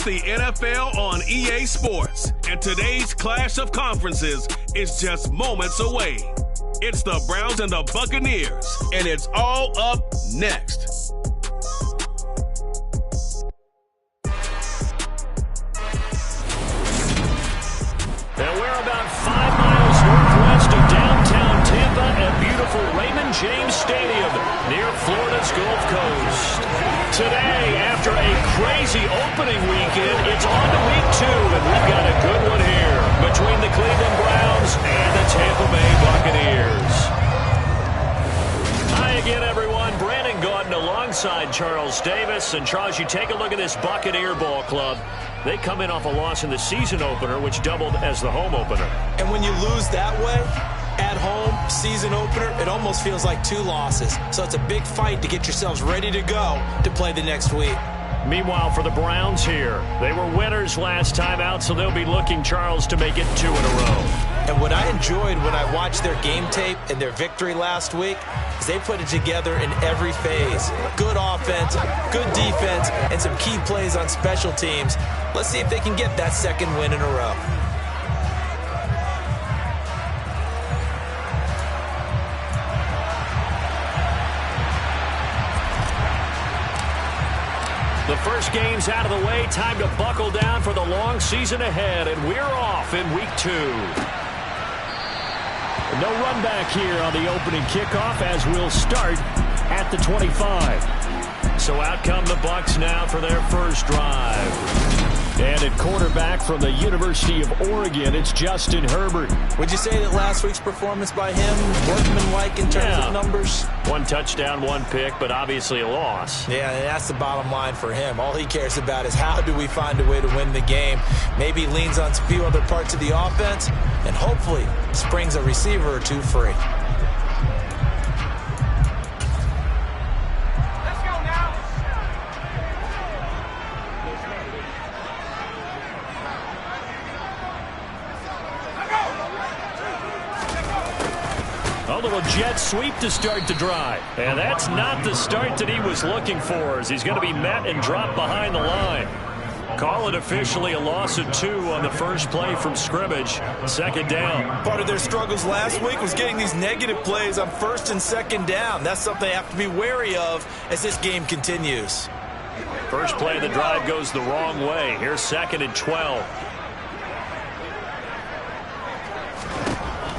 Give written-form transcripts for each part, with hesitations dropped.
It's the NFL on EA Sports, and today's clash of conferences is just moments away. It's the Browns and the Buccaneers, and it's all up next. And we're about 5 miles northwest of downtown Tampa at beautiful Raymond James Stadium near Florida's Gulf Coast. Today, after a crazy opening weekend, it's on to week 2, and we've got a good one here between the Cleveland Browns and the Tampa Bay Buccaneers. Hi again, everyone. Brandon Gaudin alongside Charles Davis. And Charles, you take a look at this Buccaneer ball club. They come in off a loss in the season opener, which doubled as the home opener. And when you lose that way, at home, season opener, it almost feels like 2 losses. So it's a big fight to get yourselves ready to go to play the next week. Meanwhile, for the Browns here, they were winners last time out, so they'll be looking, Charles, to make it 2 in a row. And what I enjoyed when I watched their game tape and their victory last week is they put it together in every phase. Good offense, good defense, and some key plays on special teams. Let's see if they can get that second win in a row. The first game's out of the way. Time to buckle down for the long season ahead, and we're off in week 2. No run back here on the opening kickoff as we'll start at the 25. So out come the Bucs now for their first drive. And at quarterback from the University of Oregon, it's Justin Herbert. Would you say that last week's performance by him, workmanlike in terms of numbers? 1 touchdown, 1 pick, but obviously a loss. Yeah, and that's the bottom line for him. All he cares about is how do we find a way to win the game. Maybe leans on a few other parts of the offense, and hopefully springs a receiver or 2 free. A little jet sweep to start the drive. And that's not the start that he was looking for, as he's going to be met and dropped behind the line. Call it officially a loss of 2 on the first play from scrimmage. Second down. Part of their struggles last week was getting these negative plays on first and second down. That's something they have to be wary of as this game continues. First play of the drive goes the wrong way. Here's 2nd and 12.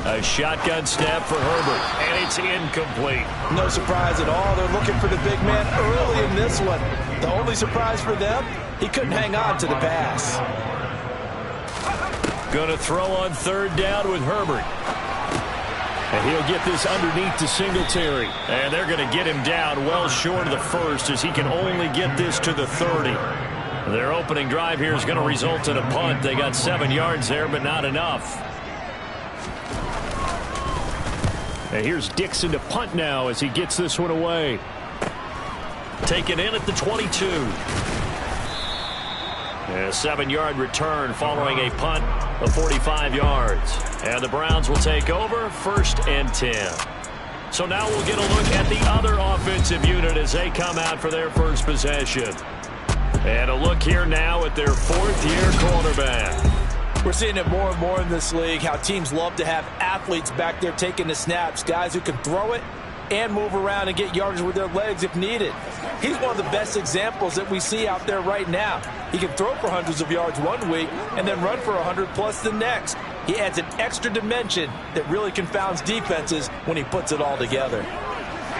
A shotgun snap for Herbert, and it's incomplete. No surprise at all. They're looking for the big man early in this one. The only surprise for them, he couldn't hang on to the pass. Going to throw on 3rd down with Herbert. And he'll get this underneath to Singletary. And they're going to get him down well short of the first, as he can only get this to the 30. Their opening drive here is going to result in a punt. They got 7 yards there, but not enough. And here's Dixon to punt now as he gets this one away. Taken in at the 22. And a 7-yard return following a punt of 45 yards. And the Browns will take over 1st and 10. So now we'll get a look at the other offensive unit as they come out for their first possession. And a look here now at their 4th-year quarterback. We're seeing it more and more in this league, how teams love to have athletes back there taking the snaps, guys who can throw it and move around and get yardage with their legs if needed. He's one of the best examples that we see out there right now. He can throw for hundreds of yards one week and then run for 100+ the next. He adds an extra dimension that really confounds defenses when he puts it all together.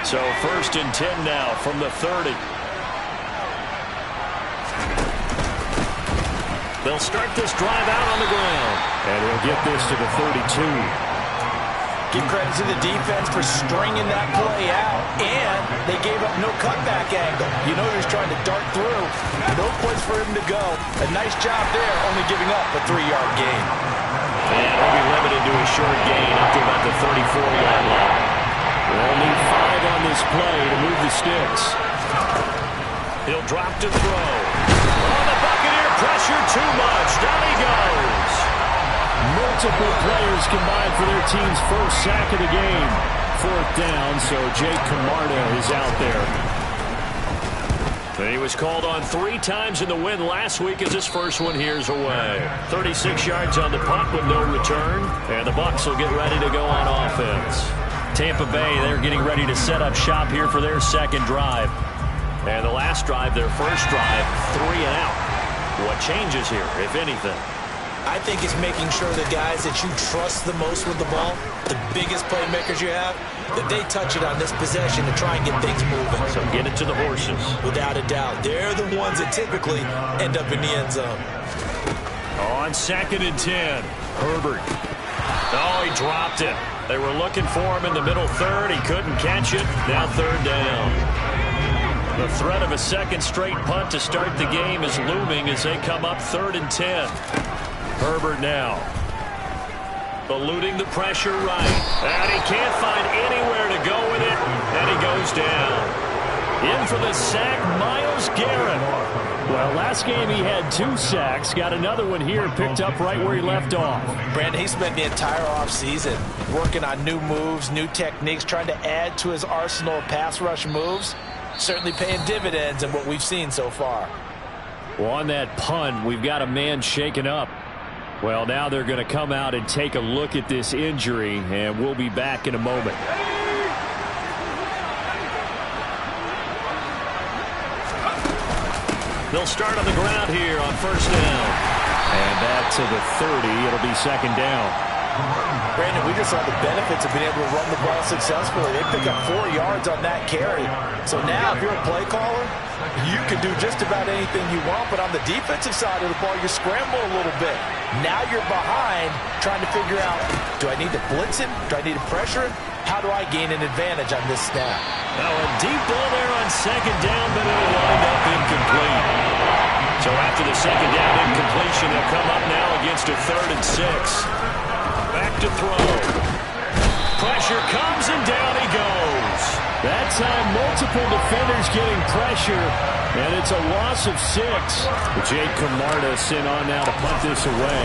So 1st and 10 now from the 30. They'll start this drive out on the ground. And he'll get this to the 32. Give credit to the defense for stringing that play out, and they gave up no cutback angle. You know he was trying to dart through. No place for him to go. A nice job there, only giving up a 3-yard gain. And he'll be limited to a short gain up to about the 34-yard line. They'll need 5 on this play to move the sticks. He'll drop to throw. Oh, the Buccaneer pressure too much. Down he goes. Multiple players combined for their team's first sack of the game. 4th down, so Jake Camarda is out there. He was called on 3 times in the win last week as his first one here's away. 36 yards on the punt with no return. And the Bucs will get ready to go on offense. Tampa Bay, they're getting ready to set up shop here for their second drive. And the last drive, their first drive, 3 and out. What changes here, if anything? I think it's making sure the guys that you trust the most with the ball, the biggest playmakers you have, that they touch it on this possession to try and get things moving. So get it to the horses. Without a doubt. They're the ones that typically end up in the end zone. On 2nd and 10, Herbert. Oh, he dropped it. They were looking for him in the middle third. He couldn't catch it. Now 3rd down. The threat of a second straight punt to start the game is looming as they come up 3rd and 10. Herbert now. Eluding the pressure right. And he can't find anywhere to go with it. And he goes down. In for the sack, Myles Garrett. Well, last game he had 2 sacks. Got another one here, picked up right where he left off. Brandon, he spent the entire offseason working on new moves, new techniques, trying to add to his arsenal of pass rush moves. Certainly paying dividends in what we've seen so far. Well, on that punt, we've got a man shaken up. Well, now they're going to come out and take a look at this injury, and we'll be back in a moment. They'll start on the ground here on 1st down. And back to the 30. It'll be 2nd down. Brandon, we just saw the benefits of being able to run the ball successfully. They pick up 4 yards on that carry. So now, if you're a play caller, you can do just about anything you want, but on the defensive side of the ball, you're scrambling a little bit. Now you're behind, trying to figure out, do I need to blitz him? Do I need to pressure him? How do I gain an advantage on this snap? Now a deep ball there on 2nd down, but it'll wind up incomplete. So after the 2nd down incompletion, they'll come up now against a 3rd and 6. Back to throw. Pressure comes, and down he goes. That time, multiple defenders getting pressure, and it's a loss of 6. Jake Camarda sent on now to punt this away.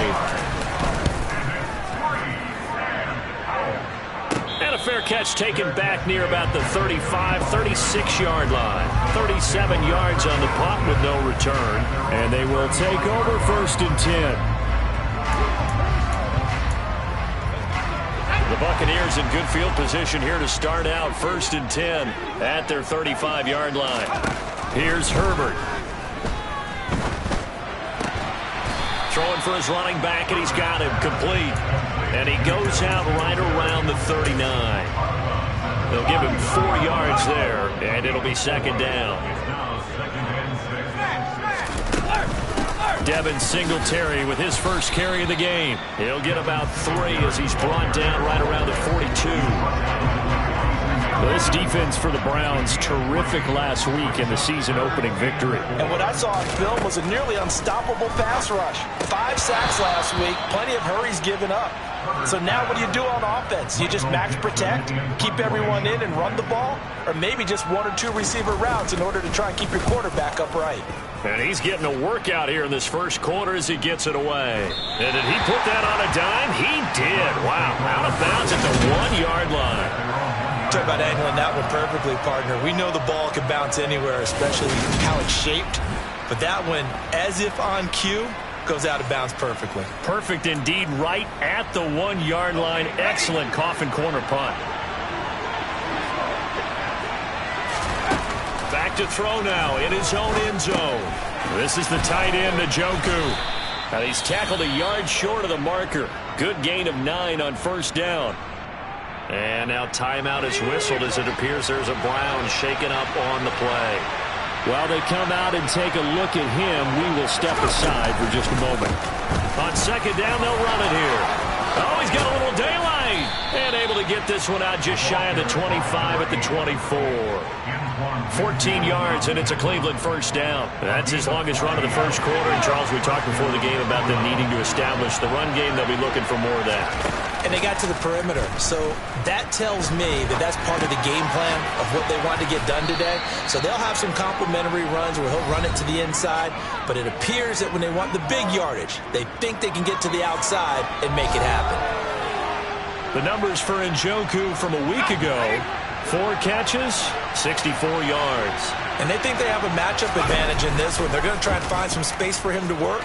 And a fair catch taken back near about the 35, 36-yard line. 37 yards on the punt with no return. And they will take over 1st and 10. The Buccaneers in good field position here to start out 1st and 10 at their 35-yard line. Here's Herbert. Throwing for his running back, and he's got him complete. And he goes out right around the 39. They'll give him 4 yards there, and it'll be 2nd down. Devin Singletary with his first carry of the game. He'll get about 3 as he's brought down right around the 42. This defense for the Browns, terrific last week in the season-opening victory. And what I saw on film was a nearly unstoppable pass rush. 5 sacks last week, plenty of hurries given up. So now what do you do on offense? You just max protect, keep everyone in and run the ball? Or maybe just 1 or 2 receiver routes in order to try and keep your quarterback upright? And he's getting a workout here in this first quarter as he gets it away. And did he put that on a dime? He did. Wow. Out of bounds at the 1-yard line. Talk about angling that one perfectly, partner. We know the ball can bounce anywhere, especially how it's shaped. But that one, as if on cue, goes out of bounds perfectly. Perfect indeed, right at the 1-yard line. Excellent coffin corner punt. Back to throw now in his own end zone. This is the tight end, Njoku. And he's tackled a yard short of the marker. Good gain of 9 on 1st down. And now timeout is whistled as it appears there's a Brown shaken up on the play. While they come out and take a look at him, we will step aside for just a moment. On 2nd down, they'll run it here. Oh, he's got a little daylight. And able to get this one out just shy of the 25 at the 24. 14 yards, and it's a Cleveland 1st down. That's his longest run of the first quarter. And, Charles, we talked before the game about them needing to establish the run game. They'll be looking for more of that. And they got to the perimeter. So that tells me that that's part of the game plan of what they want to get done today. So they'll have some complementary runs where he'll run it to the inside. But it appears that when they want the big yardage, they think they can get to the outside and make it happen. The numbers for Njoku from a week ago: 4 catches, 64 yards. And they think they have a matchup advantage in this one. They're going to try and find some space for him to work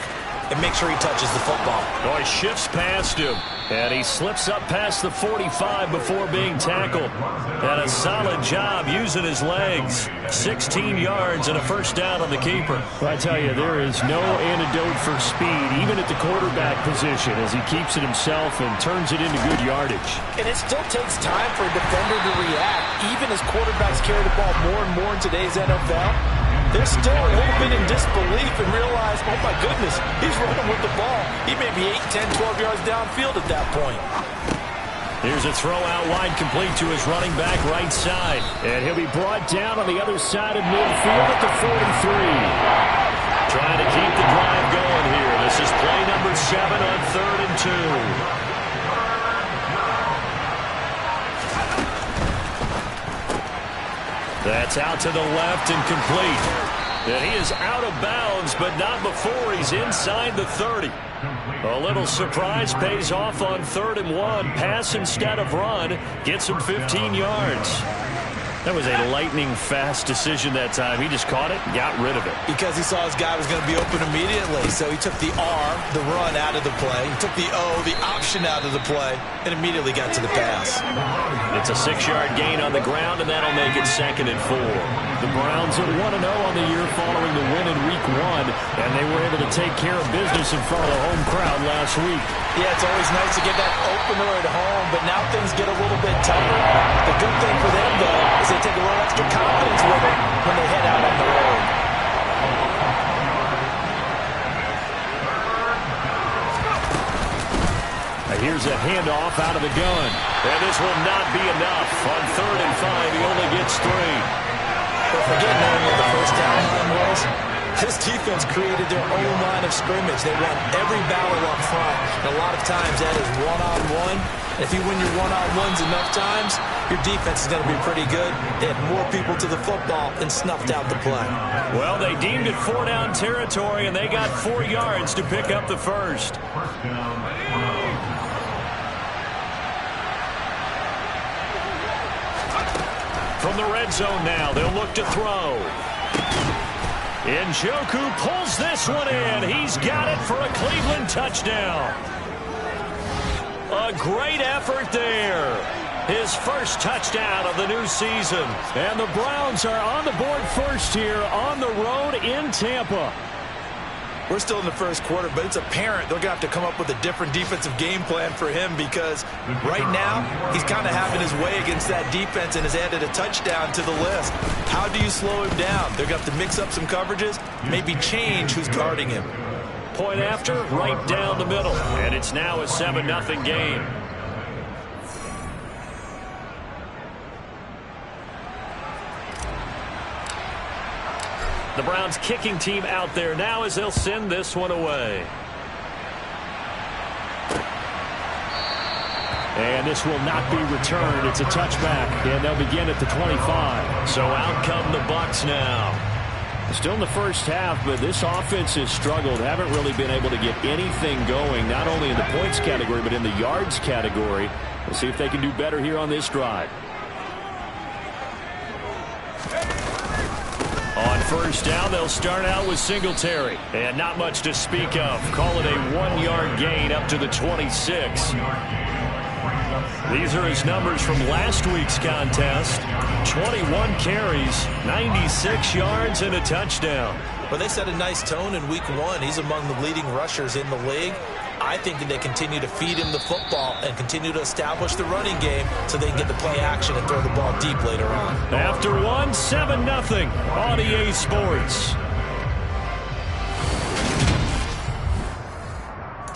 and make sure he touches the football. Oh, he shifts past him, and he slips up past the 45 before being tackled. And a solid job using his legs. 16 yards and a first down on the keeper. Well, I tell you, there is no antidote for speed, even at the quarterback position, as he keeps it himself and turns it into good yardage. And it still takes time for a defender to react. Even as quarterbacks carry the ball more and more in today's NFL, they're still a little bit in disbelief and realize, oh my goodness, he's running with the ball. He may be 8, 10, 12 yards downfield at that point. Here's a throw out wide, complete to his running back right side. And he'll be brought down on the other side of midfield at the 43. Trying to keep the drive going here. This is play number 7 on 3rd and 2. That's out to the left and complete. And he is out of bounds, but not before he's inside the 30. A little surprise pays off on 3rd and 1. Pass instead of run. Gets him 15 yards. That was a lightning-fast decision that time. He just caught it and got rid of it. Because he saw his guy was going to be open immediately. So he took the R, the run, out of the play. He took the O, the option, out of the play, and immediately got to the pass. It's a 6-yard gain on the ground, and that'll make it 2nd and 4. The Browns are 1-0 on the year following the win in Week 1, and they were able to take care of business in front of the home crowd last week. Yeah, it's always nice to get that opener at home, but now things get a little bit tougher. The good thing for them, though, is they take a little extra confidence with it when they head out on the road. Here's a handoff out of the gun. And this will not be enough. On 3rd and 5, he only gets 3. But forget knowing where the first down line was. This defense created their own line of scrimmage. They won every battle up front. And a lot of times that is one-on-one. If you win your one-on-ones enough times, your defense is going to be pretty good. They had more people to the football and snuffed out the play. Well, they deemed it 4-down territory, and they got 4 yards to pick up the first. From the red zone now, they'll look to throw. Njoku pulls this one in. He's got it for a Cleveland touchdown. A great effort there. His first touchdown of the new season. And the Browns are on the board first here on the road in Tampa. We're still in the first quarter, but it's apparent they're going to have to come up with a different defensive game plan for him because right now he's kind of having his way against that defense and has added a touchdown to the list. How do you slow him down? They're going to have to mix up some coverages, maybe change who's guarding him. Point after, right down the middle. And it's now a 7-0 game. The Browns kicking team out there now as they'll send this one away. And this will not be returned. It's a touchback, and they'll begin at the 25. So out come the Bucs now. Still in the first half, but this offense has struggled. Haven't really been able to get anything going, not only in the points category, but in the yards category. We'll see if they can do better here on this drive. On first down, they'll start out with Singletary. And not much to speak of. Call it a 1-yard gain up to the 26. These are his numbers from last week's contest. 21 carries, 96 yards, and a touchdown. Well, they set a nice tone in Week 1. He's among the leading rushers in the league. I think that they continue to feed him the football and continue to establish the running game so they can get the play action and throw the ball deep later on. After 7-0 on EA Sports.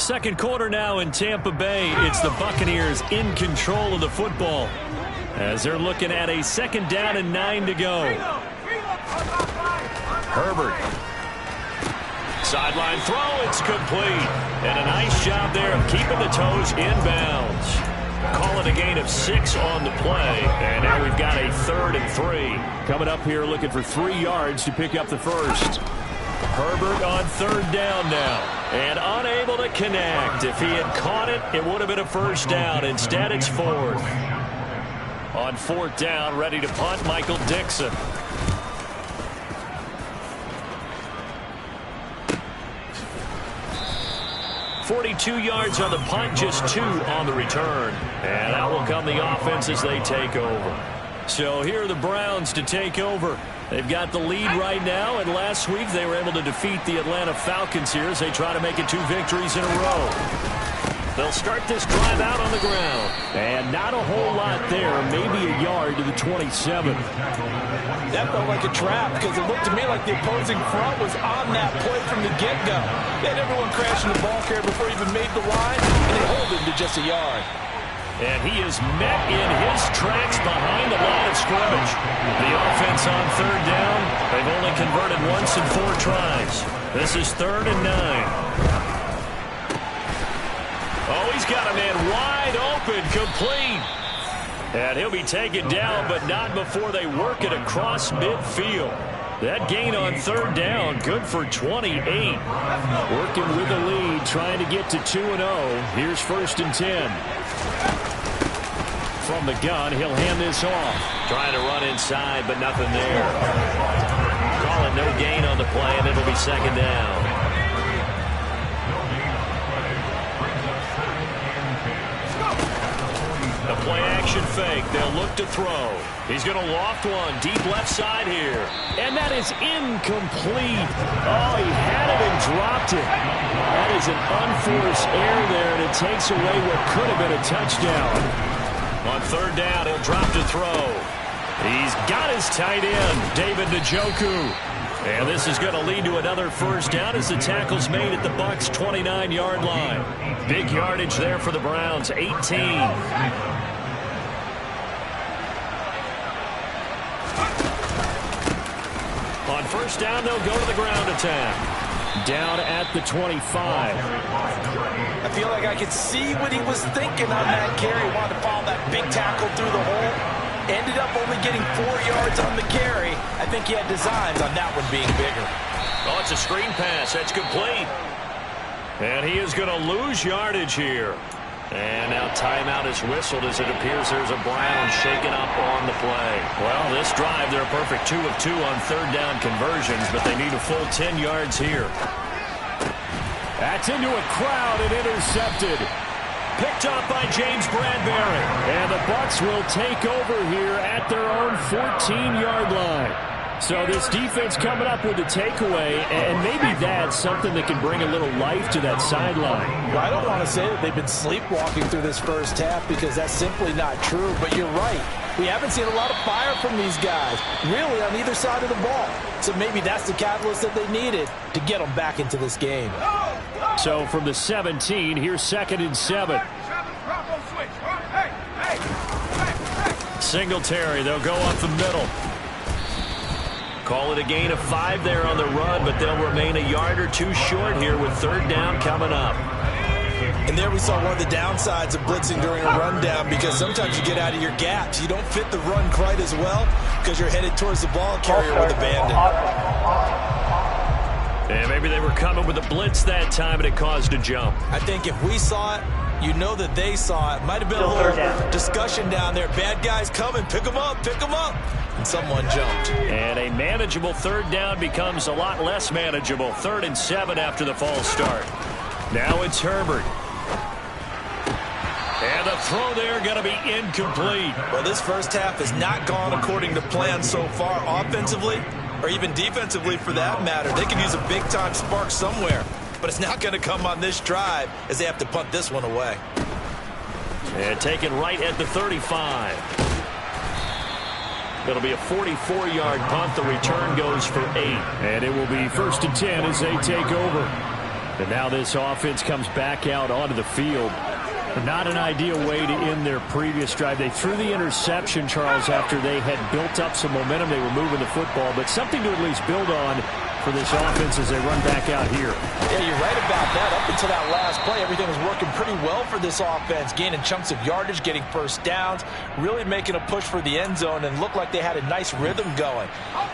Second quarter now in Tampa Bay. It's the Buccaneers in control of the football as they're looking at a 2nd down and 9 to go. Herbert. Sideline throw, it's complete. And a nice job there of keeping the toes inbounds. Call it a gain of 6 on the play. And now we've got a 3rd and 3. Coming up here looking for 3 yards to pick up the first. Herbert on third down now. And unable to connect. If he had caught it, it would have been a first down. Instead, it's fourth. On fourth down, ready to punt, Michael Dixon. .42 yards on the punt, just 2 on the return. And out will come the offense as they take over. So here are the Browns to take over. They've got the lead right now, and last week they were able to defeat the Atlanta Falcons here as they try to make it 2 victories in a row. They'll start this drive out on the ground. And not a whole lot there, maybe a yard to the 27. That felt like a trap because it looked to me like the opposing front was on that play from the get-go. They had everyone crashing the ball carrier before he even made the line, and they hold him to just a yard. And he is met in his tracks behind the line of scrimmage. The offense on third down, they've only converted once in 4 tries. This is 3rd and 9. Oh, he's got a man wide open, complete. And he'll be taken down, but not before they work it across midfield. That gain on third down, good for 28. Working with the lead, trying to get to 2-0. Here's 1st and 10. From the gun, he'll hand this off. Trying to run inside, but nothing there. Call it no gain on the play, and it'll be 2nd down. The play-action fake. They'll look to throw. He's going to loft one deep left side here. And that is incomplete. Oh, he had it and dropped it. That is an unforced error there, and it takes away what could have been a touchdown. On third down, he'll drop to throw. He's got his tight end, David Njoku. And this is going to lead to another first down as the tackle's made at the Bucs' 29-yard line. Big yardage there for the Browns, 18. On first down, they'll go to the ground attack. Down at the 25. I feel like I could see what he was thinking on that carry. He wanted to follow that big tackle through the hole. Ended up only getting 4 yards on the carry. I think he had designs on that one being bigger. Oh, it's a screen pass. That's complete. And he is going to lose yardage here. And now timeout is whistled as it appears there's a Brown shaken up on the play. Well, this drive, they're a perfect 2 of 2 on third down conversions, but they need a full 10 yards here. That's into a crowd and intercepted. Picked up by James Bradbury. And the Bucs will take over here at their own 14-yard line. So this defense coming up with a takeaway, and maybe that's something that can bring a little life to that sideline. Well, I don't want to say that they've been sleepwalking through this first half because that's simply not true, but you're right. We haven't seen a lot of fire from these guys, really on either side of the ball. So maybe that's the catalyst that they needed to get them back into this game. So from the 17, here's 2nd and 7. Singletary, they'll go up the middle. Call it a gain of 5 there on the run, but they'll remain a yard or 2 short here with third down coming up. And there we saw one of the downsides of blitzing during a rundown because sometimes you get out of your gaps. You don't fit the run quite as well because you're headed towards the ball carrier with abandon. And maybe they were coming with a blitz that time and it caused a jump. I think if we saw it, you know that they saw it. Might have been a little discussion down there. Bad guys coming, pick them up, pick them up. And someone jumped. And a manageable third down becomes a lot less manageable. 3rd and 7 after the false start. Now it's Herbert. And the throw there going to be incomplete. Well, this first half has not gone according to plan so far offensively, or even defensively for that matter. They could use a big-time spark somewhere, but it's not going to come on this drive as they have to punt this one away. And taken right at the 35. It'll be a 44-yard punt. The return goes for 8. And it will be 1st and 10 as they take over. And now this offense comes back out onto the field. Not an ideal way to end their previous drive. They threw the interception, Charles, after they had built up some momentum. They were moving the football, but something to at least build on for this offense as they run back out here. Yeah, you're right about that. Up until that last play, everything was working pretty well for this offense, gaining chunks of yardage, getting first downs, really making a push for the end zone, and looked like they had a nice rhythm going.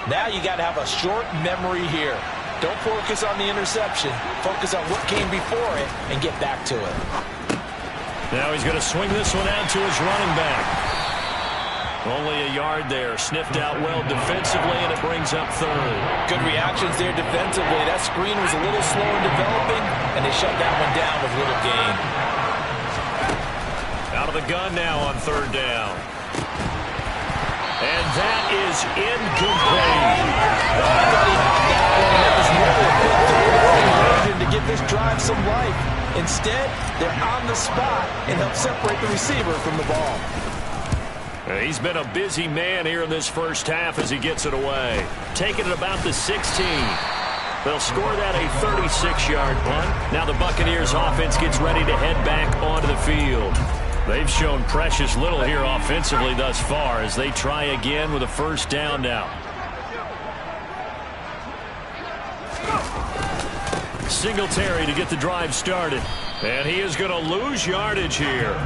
Now you got to have a short memory here. Don't focus on the interception. Focus on what came before it and get back to it. Now he's going to swing this one out to his running back. Only a yard there. Sniffed out well defensively, and it brings up third. Good reactions there defensively. That screen was a little slow in developing, and they shut that one down with little gain. Out of the gun now on third down. And that is incomplete. I thought he had that one. That was really a good throw from the region to give this drive some life. Instead, they're on the spot and help separate the receiver from the ball. He's been a busy man here in this first half as he gets it away. Taking it about the 16. They'll score that a 36-yard punt. Now the Buccaneers offense gets ready to head back onto the field. They've shown precious little here offensively thus far as they try again with a first down now. Singletary to get the drive started. And he is going to lose yardage here.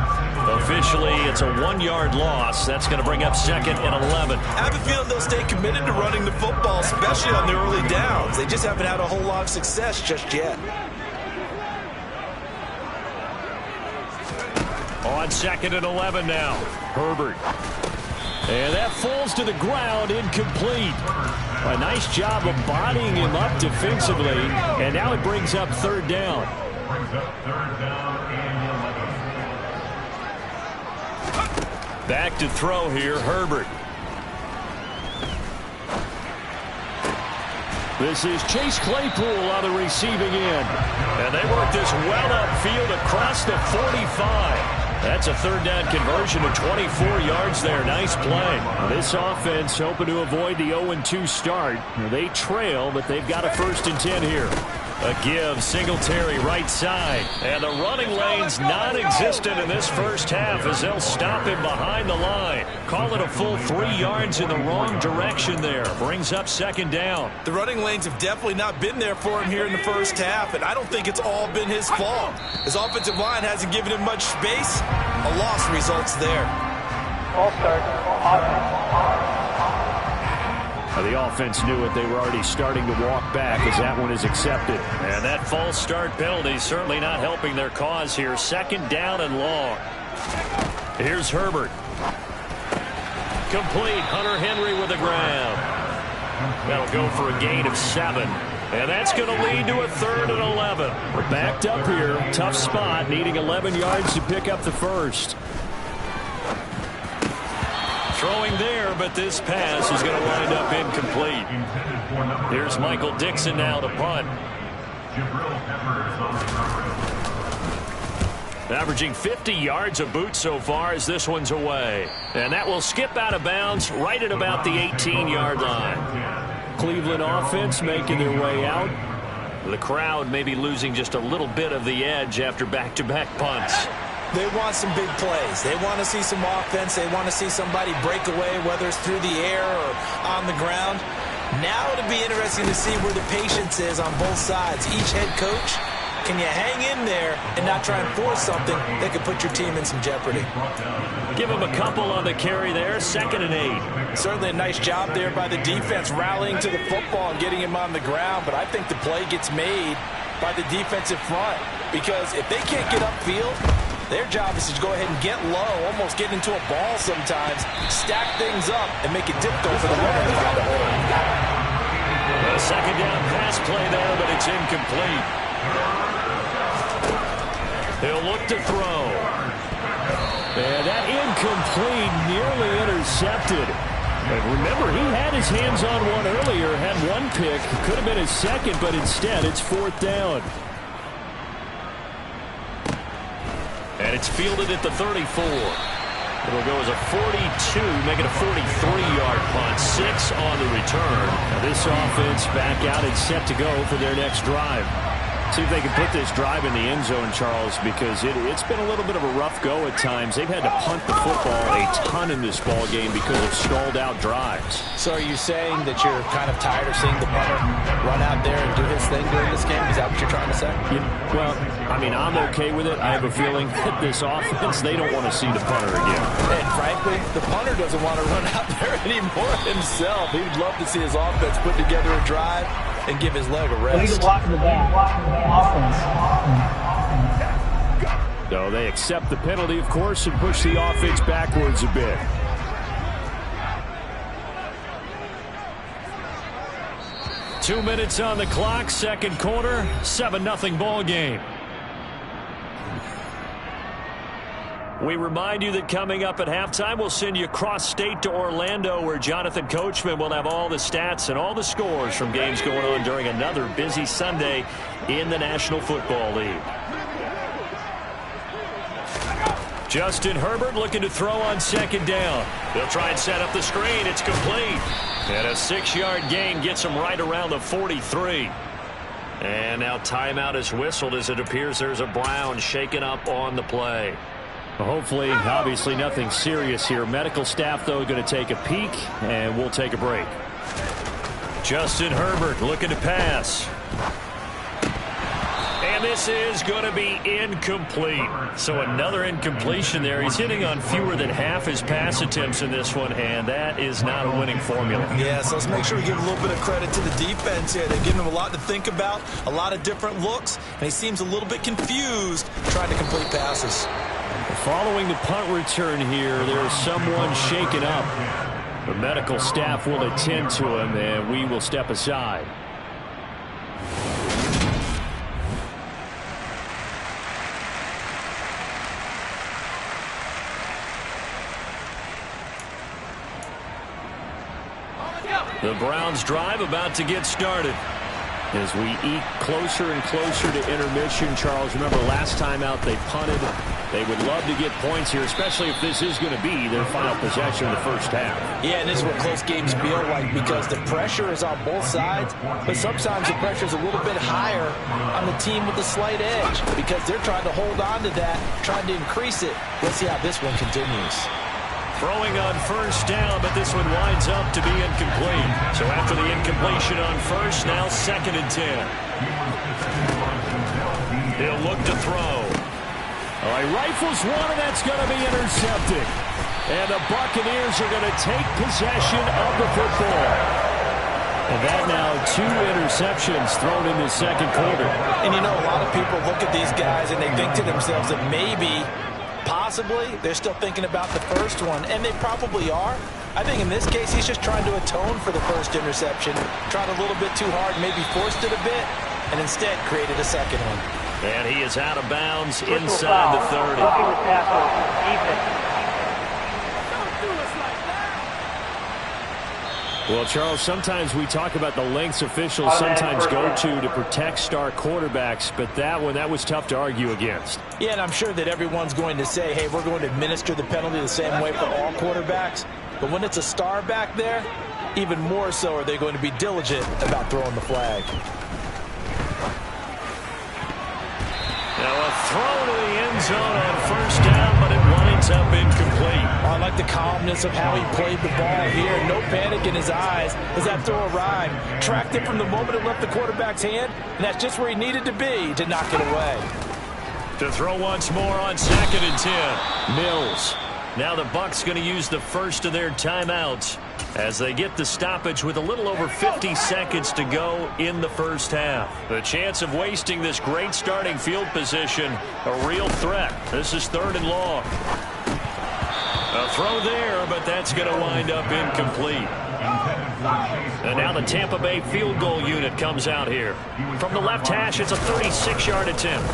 Officially, it's a 1-yard loss. That's going to bring up second and 11. I have a feeling they'll stay committed to running the football, especially on the early downs. They just haven't had a whole lot of success just yet. On second and 11 now. Herbert. And that falls to the ground, incomplete. A nice job of bodying him up defensively. And now it brings up third down. Back to throw here, Herbert. This is Chase Claypool on the receiving end. And they work this well upfield across the 45. That's a third down conversion of 24 yards there. Nice play. This offense hoping to avoid the 0-2 start. They trail, but they've got a 1st and 10 here. A give, Singletary right side. And the running lane's non-existent in this first half as they'll stop him behind the line. Call it a full 3 yards in the wrong direction there. Brings up second down. The running lanes have definitely not been there for him here in the first half, and I don't think it's all been his fault. His offensive line hasn't given him much space. A loss results there. All start. The offense knew it. They were already starting to walk back as that one is accepted. And that false start penalty certainly not helping their cause here. Second down and long. Here's Herbert. Complete. Hunter Henry with the grab. That'll go for a gain of 7. And that's going to lead to a 3rd and 11. We're backed up here. Tough spot. Needing 11 yards to pick up the first. Throwing there, but this pass is going to wind up incomplete. Here's Michael Dixon now to punt. Averaging 50 yards a boot so far as this one's away. And that will skip out of bounds right at about the 18-yard line. Cleveland offense making their way out. The crowd maybe losing just a little bit of the edge after back-to-back punts. They want some big plays. They want to see some offense. They want to see somebody break away, whether it's through the air or on the ground. Now it'll be interesting to see where the patience is on both sides. Each head coach, can you hang in there and not try and force something that could put your team in some jeopardy? Give him a couple on the carry there. 2nd and 8. Certainly a nice job there by the defense rallying to the football and getting him on the ground, but I think the play gets made by the defensive front because if they can't get upfield, their job is to go ahead and get low, almost get into a ball sometimes, stack things up, and make it difficult for the runner to find a hole. A second down pass play there, but it's incomplete. He'll look to throw. And that incomplete, nearly intercepted. And remember, he had his hands on one earlier, had one pick. Could have been his second, but instead it's 4th down. And it's fielded at the 34. It'll go as a 42, make it a 43-yard punt. 6 on the return. Now this offense back out and set to go for their next drive. See if they can put this drive in the end zone, Charles, because it's been a little bit of a rough go at times. They've had to punt the football a ton in this ball game because of stalled-out drives. So are you saying that you're kind of tired of seeing the punter run out there and do his thing during this game? Is that what you're trying to say? Well, I mean, I'm okay with it. I have a feeling that this offense, they don't want to see the punter again. And frankly, the punter doesn't want to run out there anymore himself. He would love to see his offense put together a drive and give his leg a We need rest. to block in the back. Offense. So they accept the penalty, of course, and push the offense backwards a bit. Two minutes on the clock, second quarter, 7-0 ball game. We remind you that coming up at halftime, we'll send you cross-state to Orlando, where Jonathan Coachman will have all the stats and all the scores from games going on during another busy Sunday in the National Football League. Justin Herbert looking to throw on second down. They'll try and set up the screen. It's complete. And a 6-yard gain gets him right around the 43. And now timeout is whistled as it appears there's a Brown shaken up on the play. Hopefully, obviously, nothing serious here. Medical staff, though, going to take a peek, and we'll take a break. Justin Herbert looking to pass. And this is going to be incomplete. So another incompletion there. He's hitting on fewer than half his pass attempts in this one, and that is not a winning formula. Yeah, so let's make sure we give a little bit of credit to the defense here. They've given him a lot to think about, a lot of different looks, and he seems a little bit confused trying to complete passes. Following the punt return here, there's someone shaken up. The medical staff will attend to him, and we will step aside. The Browns drive about to get started. As we eke closer and closer to intermission, Charles, remember last time out they punted. They would love to get points here, especially if this is going to be their final possession of the first half. Yeah, and this is what close games feel like because the pressure is on both sides, but sometimes the pressure is a little bit higher on the team with the slight edge because they're trying to hold on to that, trying to increase it. Let's see how this one continues. Throwing on first down, but this one winds up to be incomplete. So after the incompletion on first, now 2nd and 10. He'll look to throw. He rifles one, and that's going to be intercepted. And the Buccaneers are going to take possession of the football. And that now 2 interceptions thrown in the second quarter. And you know, a lot of people look at these guys and they think to themselves that maybe, possibly, they're still thinking about the first one, and they probably are. I think in this case, he's just trying to atone for the first interception, tried a little bit too hard, maybe forced it a bit, and instead created a second one. And he is out of bounds inside the 30. Well, Charles, sometimes we talk about the lengths officials sometimes go to protect star quarterbacks, but that one, that was tough to argue against. Yeah, and I'm sure that everyone's going to say, hey, we're going to administer the penalty the same way for all quarterbacks. But when it's a star back there, even more so are they going to be diligent about throwing the flag. Now a throw to the end zone on first down, but it winds up incomplete. I like the calmness of how he played the ball here. No panic in his eyes as that throw arrived. Tracked it from the moment it left the quarterback's hand, and that's just where he needed to be to knock it away. To throw once more on 2nd and 10. Mills. Now the Bucs going to use the first of their timeouts as they get the stoppage with a little over 50 seconds to go in the first half. The chance of wasting this great starting field position, a real threat. This is 3rd and long. A throw there, but that's going to wind up incomplete. And now the Tampa Bay field goal unit comes out here. From the left hash, it's a 36-yard attempt.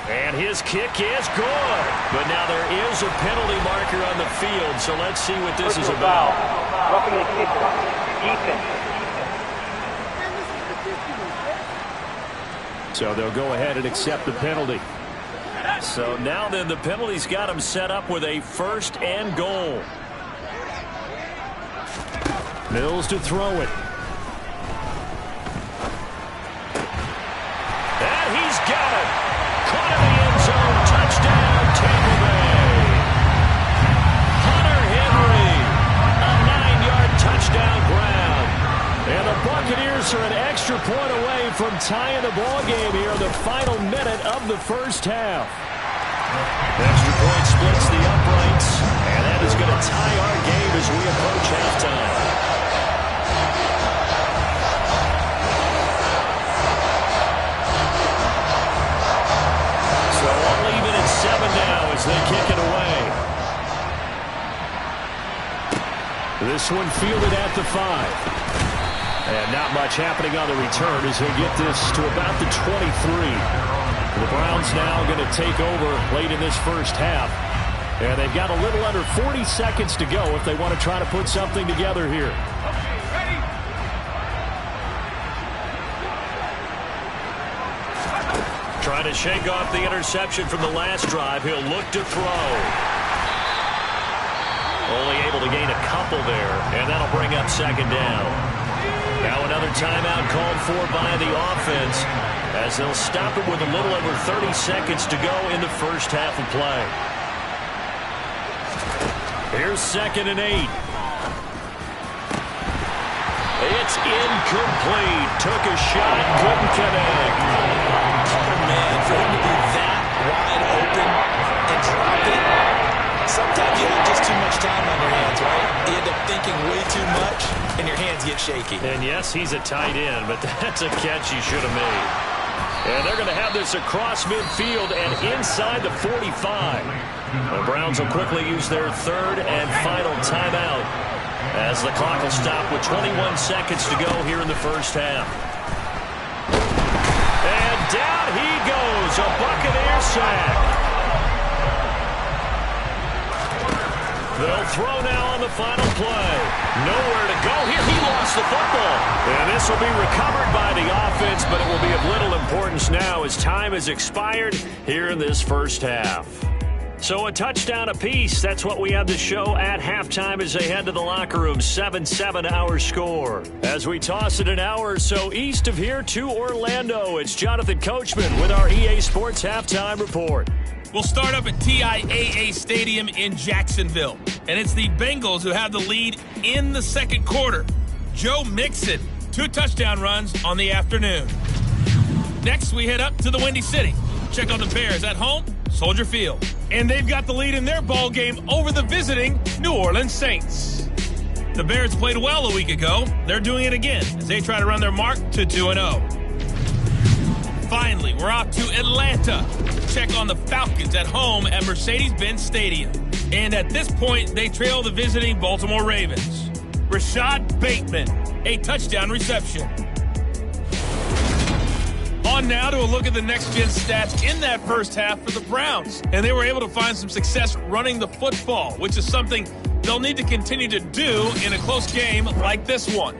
And his kick is good. But now there is a penalty marker on the field, so let's see what this is about. Roughing the kicker. Defense. So they'll go ahead and accept the penalty. So now then the penalty's got him set up with a 1st and goal. Mills to throw it. And he's got it. Caught in the end zone. Touchdown, Tampa Bay. Hunter Henry. A 9-yard touchdown grab. And the Buccaneers are an extra point away from tying the ball game here in the final minute of the first half. Extra point splits the uprights, and that is going to tie our game as we approach halftime. This one fielded at the 5. And not much happening on the return as he'll get this to about the 23. The Browns now going to take over late in this first half. And they've got a little under 40 seconds to go if they want to try to put something together here. Trying to shake off the interception from the last drive. He'll look to throw. Only able to gain a couple there, and that'll bring up second down. Now another timeout called for by the offense as they'll stop it with a little over 30 seconds to go in the first half of play. Here's 2nd and 8. It's incomplete. Took a shot, couldn't connect. Oh, man, for him to be that wide open and drop it, sometimes you have just too much time on your hands, right? You end up thinking way too much, and your hands get shaky. And yes, he's a tight end, but that's a catch he should have made. And they're going to have this across midfield and inside the 45. The Browns will quickly use their 3rd and final timeout as the clock will stop with 21 seconds to go here in the first half. And down he goes, a Buccaneer sack. They'll throw now on the final play. Nowhere to go here. He lost the football. And this will be recovered by the offense, but it will be of little importance now as time has expired here in this first half. So a touchdown apiece. That's what we have to show at halftime as they head to the locker room. 7-7 our score. As we toss it an hour or so east of here to Orlando, it's Jonathan Coachman with our EA Sports Halftime Report. We'll start up at TIAA Stadium in Jacksonville. And it's the Bengals who have the lead in the second quarter. Joe Mixon, 2 touchdown runs on the afternoon. Next, we head up to the Windy City. Check out the Bears at home, Soldier Field. And they've got the lead in their ball game over the visiting New Orleans Saints. The Bears played well a week ago. They're doing it again as they try to run their mark to 2-0. Finally, we're off to Atlanta. Check on the Falcons at home at Mercedes-Benz Stadium. And at this point, they trail the visiting Baltimore Ravens. Rashad Bateman, a touchdown reception. On now to a look at the next-gen stats in that first half for the Browns. And they were able to find some success running the football, which is something they'll need to continue to do in a close game like this one.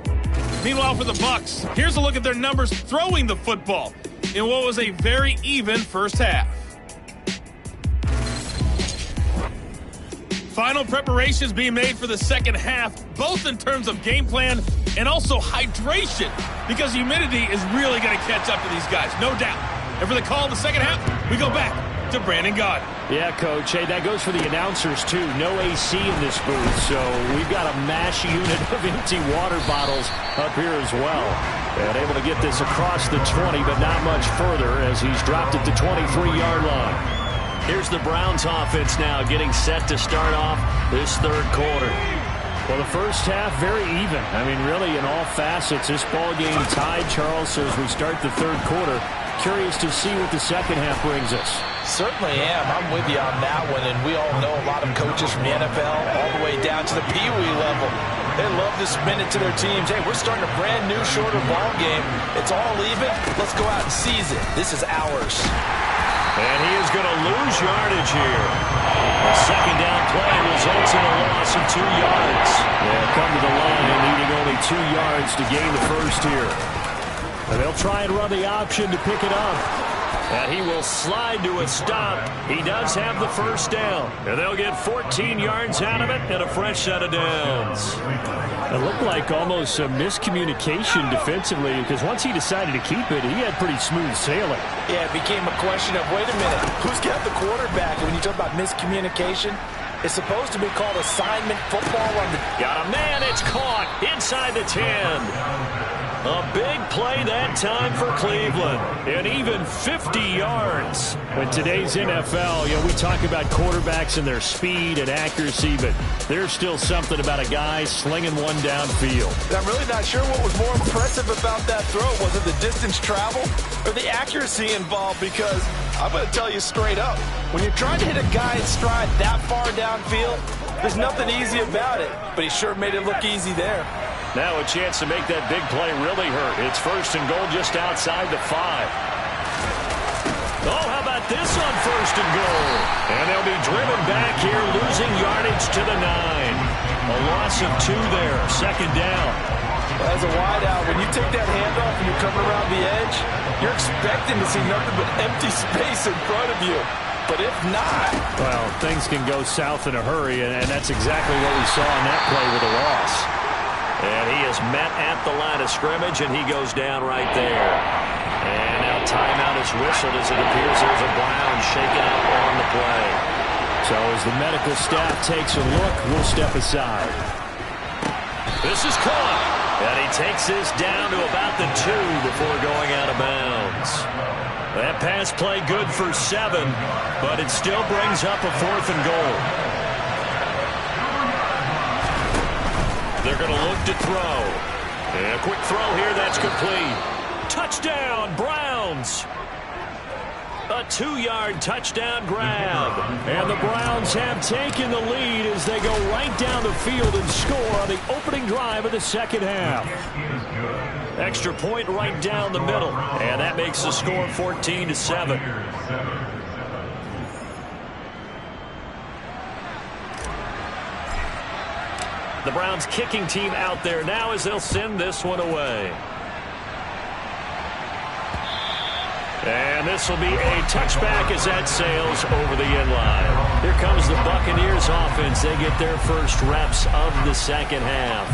Meanwhile, for the Bucs, here's a look at their numbers throwing the football in what was a very even first half. Final preparations being made for the second half, both in terms of game plan and also hydration, because humidity is really going to catch up to these guys, no doubt. And for the call of the second half, we go back to Brandon Gaudin. Yeah, Coach. Hey, that goes for the announcers, too. No AC in this booth, so we've got a mash unit of empty water bottles up here as well. And able to get this across the 20, but not much further as he's dropped it to 23-yard line. Here's the Browns offense now getting set to start off this third quarter. Well, the first half, very even. I mean, really, in all facets, this ball game tied, Charles. So as we start the third quarter, curious to see what the second half brings us. Certainly am. I'm with you on that one. And we all know a lot of coaches from the NFL all the way down to the Pee Wee level. They love to spin it to their teams. Hey, we're starting a brand new, shorter ball game. It's all even. Let's go out and seize it. This is ours. And he is going to lose yardage here. A second down play results in a loss of 2 yards. They'll come to the line needing only 2 yards to gain the first here. And they'll try and run the option to pick it up. And he will slide to a stop. He does have the first down. And they'll get 14 yards out of it and a fresh set of downs. It looked like almost a miscommunication defensively because once he decided to keep it, he had pretty smooth sailing. Yeah, it became a question of, wait a minute, who's got the quarterback? And when you talk about miscommunication, it's supposed to be called assignment football on the... Got a man, it's caught inside the 10. A big play that time for Cleveland. And even 50 yards. In today's NFL, we talk about quarterbacks and their speed and accuracy, but there's still something about a guy slinging one downfield. I'm really not sure what was more impressive about that throw. Was it the distance traveled or the accuracy involved? Because I'm going to tell you straight up, when you're trying to hit a guy in stride that far downfield, There's nothing easy about it, but he sure made it look easy there. Now a chance to make that big play really hurt. It's first and goal just outside the 5. Oh, how about this on first and goal? And they'll be driven back here, losing yardage to the 9. A loss of 2 there, second down. Well, as a wideout, when you take that handoff and you're coming around the edge, you're expecting to see nothing but empty space in front of you. But if not... Well, things can go south in a hurry, and that's exactly what we saw in that play with a loss. And he is met at the line of scrimmage, and he goes down right there. And now timeout is whistled as it appears there's a Brown shaken up on the play. So as the medical staff takes a look, we'll step aside. This is caught. And he takes this down to about the 2 before going out of bounds. That pass play good for 7, but it still brings up a 4th and goal. They're going to look to throw. And a quick throw here, that's complete. Touchdown, Browns. A 2-yard touchdown grab. And the Browns have taken the lead as they go right down the field and score on the opening drive of the second half. Extra point right down the middle. And that makes the score 14-7. The Browns kicking team out there now as they'll send this one away. And this will be a touchback as that sails over the end line. Here comes the Buccaneers offense. They get their first reps of the second half.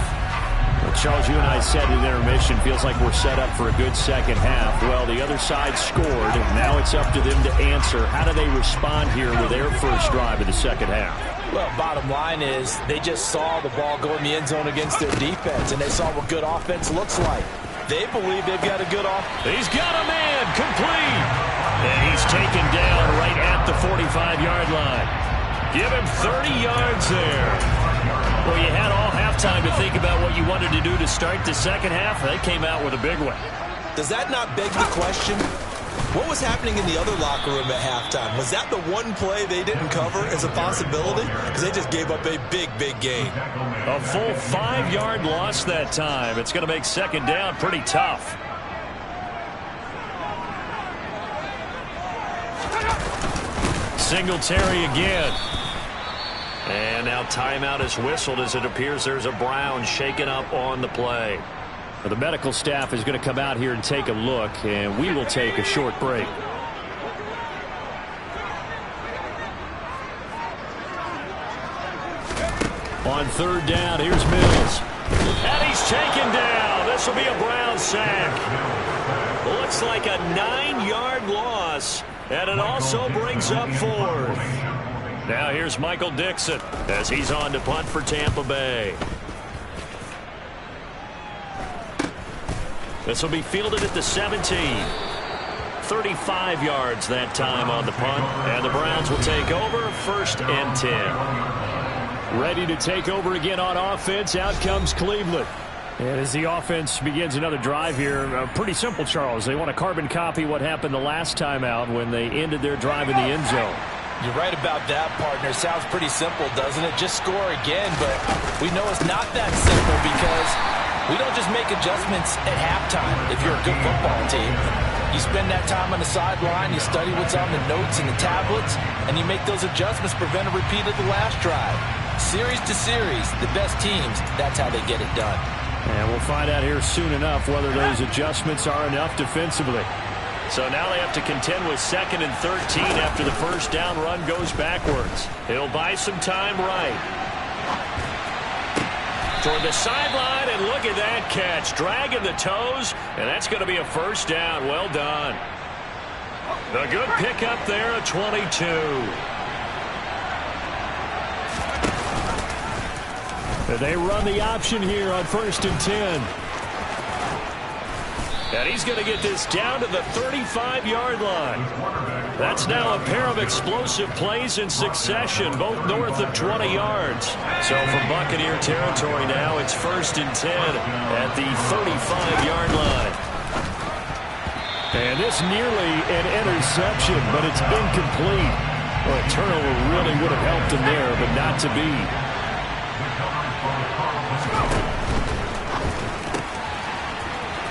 Well, Charles, you and I said in intermission, feels like we're set up for a good second half. Well, the other side scored. Now it's up to them to answer. How do they respond here with their first drive of the second half? Well, bottom line is they just saw the ball go in the end zone against their defense, and they saw what good offense looks like. They believe they've got a good offense. He's got a man, complete. And he's taken down right at the 45-yard line. Give him 30 yards there. Well, you had all halftime to think about what you wanted to do to start the second half. They came out with a big one. Does that not beg the question? What was happening in the other locker room at halftime? Was that the one play they didn't cover as a possibility? Because they just gave up a big, big gain. A full 5-yard loss that time. It's going to make second down pretty tough. Singletary again. And now timeout is whistled as it appears there's a Brown shaken up on the play. The medical staff is going to come out here and take a look, and we will take a short break. On third down, here's Mills. And he's taken down. This will be a Brown sack. Looks like a 9-yard loss, and it also brings up 4th. Now here's Michael Dixon as he's on to punt for Tampa Bay. This will be fielded at the 17. 35 yards that time on the punt. And the Browns will take over, 1st and 10. Ready to take over again on offense. Out comes Cleveland. And as the offense begins another drive here, pretty simple, Charles. They want to carbon copy what happened the last time out when they ended their drive in the end zone. You're right about that, partner. Sounds pretty simple, doesn't it? Just score again, but we know it's not that simple because we don't just make adjustments at halftime if you're a good football team. You spend that time on the sideline, you study what's on the notes and the tablets, and you make those adjustments, prevent a repeat of the last drive. Series to series, the best teams, that's how they get it done. And we'll find out here soon enough whether those adjustments are enough defensively. So now they have to contend with 2nd and 13 after the first down run goes backwards. He'll buy some time right. Toward the sideline, and look at that catch. Dragging the toes, and that's going to be a first down. Well done. A good pickup there at 22. They run the option here on 1st and 10. And he's going to get this down to the 35-yard line. That's now a pair of explosive plays in succession, both north of 20 yards. So from Buccaneer territory now, it's 1st and 10 at the 35-yard line. And this nearly an interception, but it's incomplete. Well, a turnover really would have helped him there, but not to be.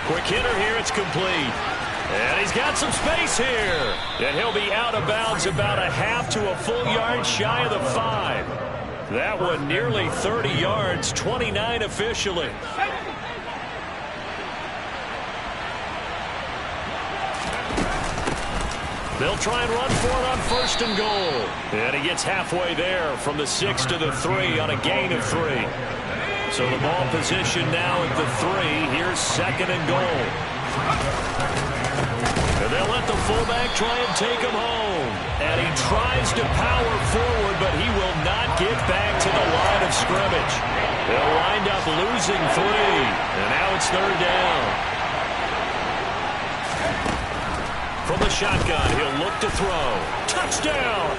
Quick hitter here, it's complete. And he's got some space here. And he'll be out of bounds about a half to a full yard shy of the 5. That one nearly 30 yards, 29 officially. They'll try and run for it on 1st and goal. And he gets halfway there from the 6 to the 3 on a gain of 3. So the ball position now at the 3. Here's 2nd and goal. And they'll let the fullback try and take him home. And he tries to power forward, but he will not get back to the line of scrimmage. They'll wind up losing 3. And now it's 3rd down. From the shotgun, he'll look to throw. Touchdown!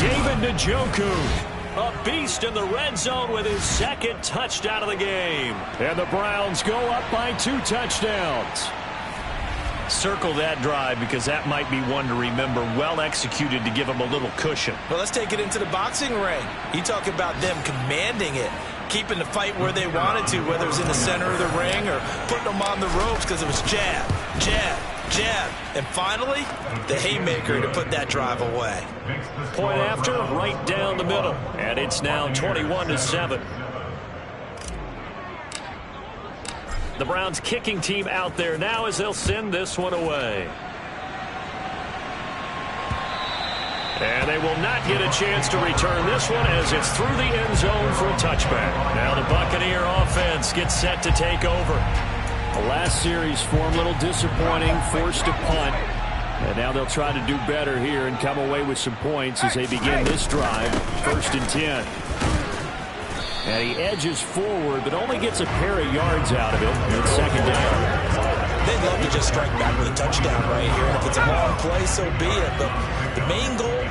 David Njoku. A beast in the red zone with his 2nd touchdown of the game. And the Browns go up by 2 touchdowns. Circle that drive because that might be one to remember. Well executed to give him a little cushion. Well, let's take it into the boxing ring. You talk about them commanding it, keeping the fight where they wanted to, whether it was in the center of the ring or putting them on the ropes because it was jab, jab, jab. And finally, the haymaker to put that drive away. Point after, right down the middle. And it's now 21-7. The Browns kicking team out there now as they'll send this one away. And they will not get a chance to return this one as it's through the end zone for a touchback. Now the Buccaneer offense gets set to take over. The last series form a little disappointing, forced to punt. And now they'll try to do better here and come away with some points as they begin this drive. 1st and 10. And he edges forward, but only gets a pair of yards out of it. And 2nd down. They'd love to just strike back with a touchdown right here. And if it's a long play, so be it. But the main goal,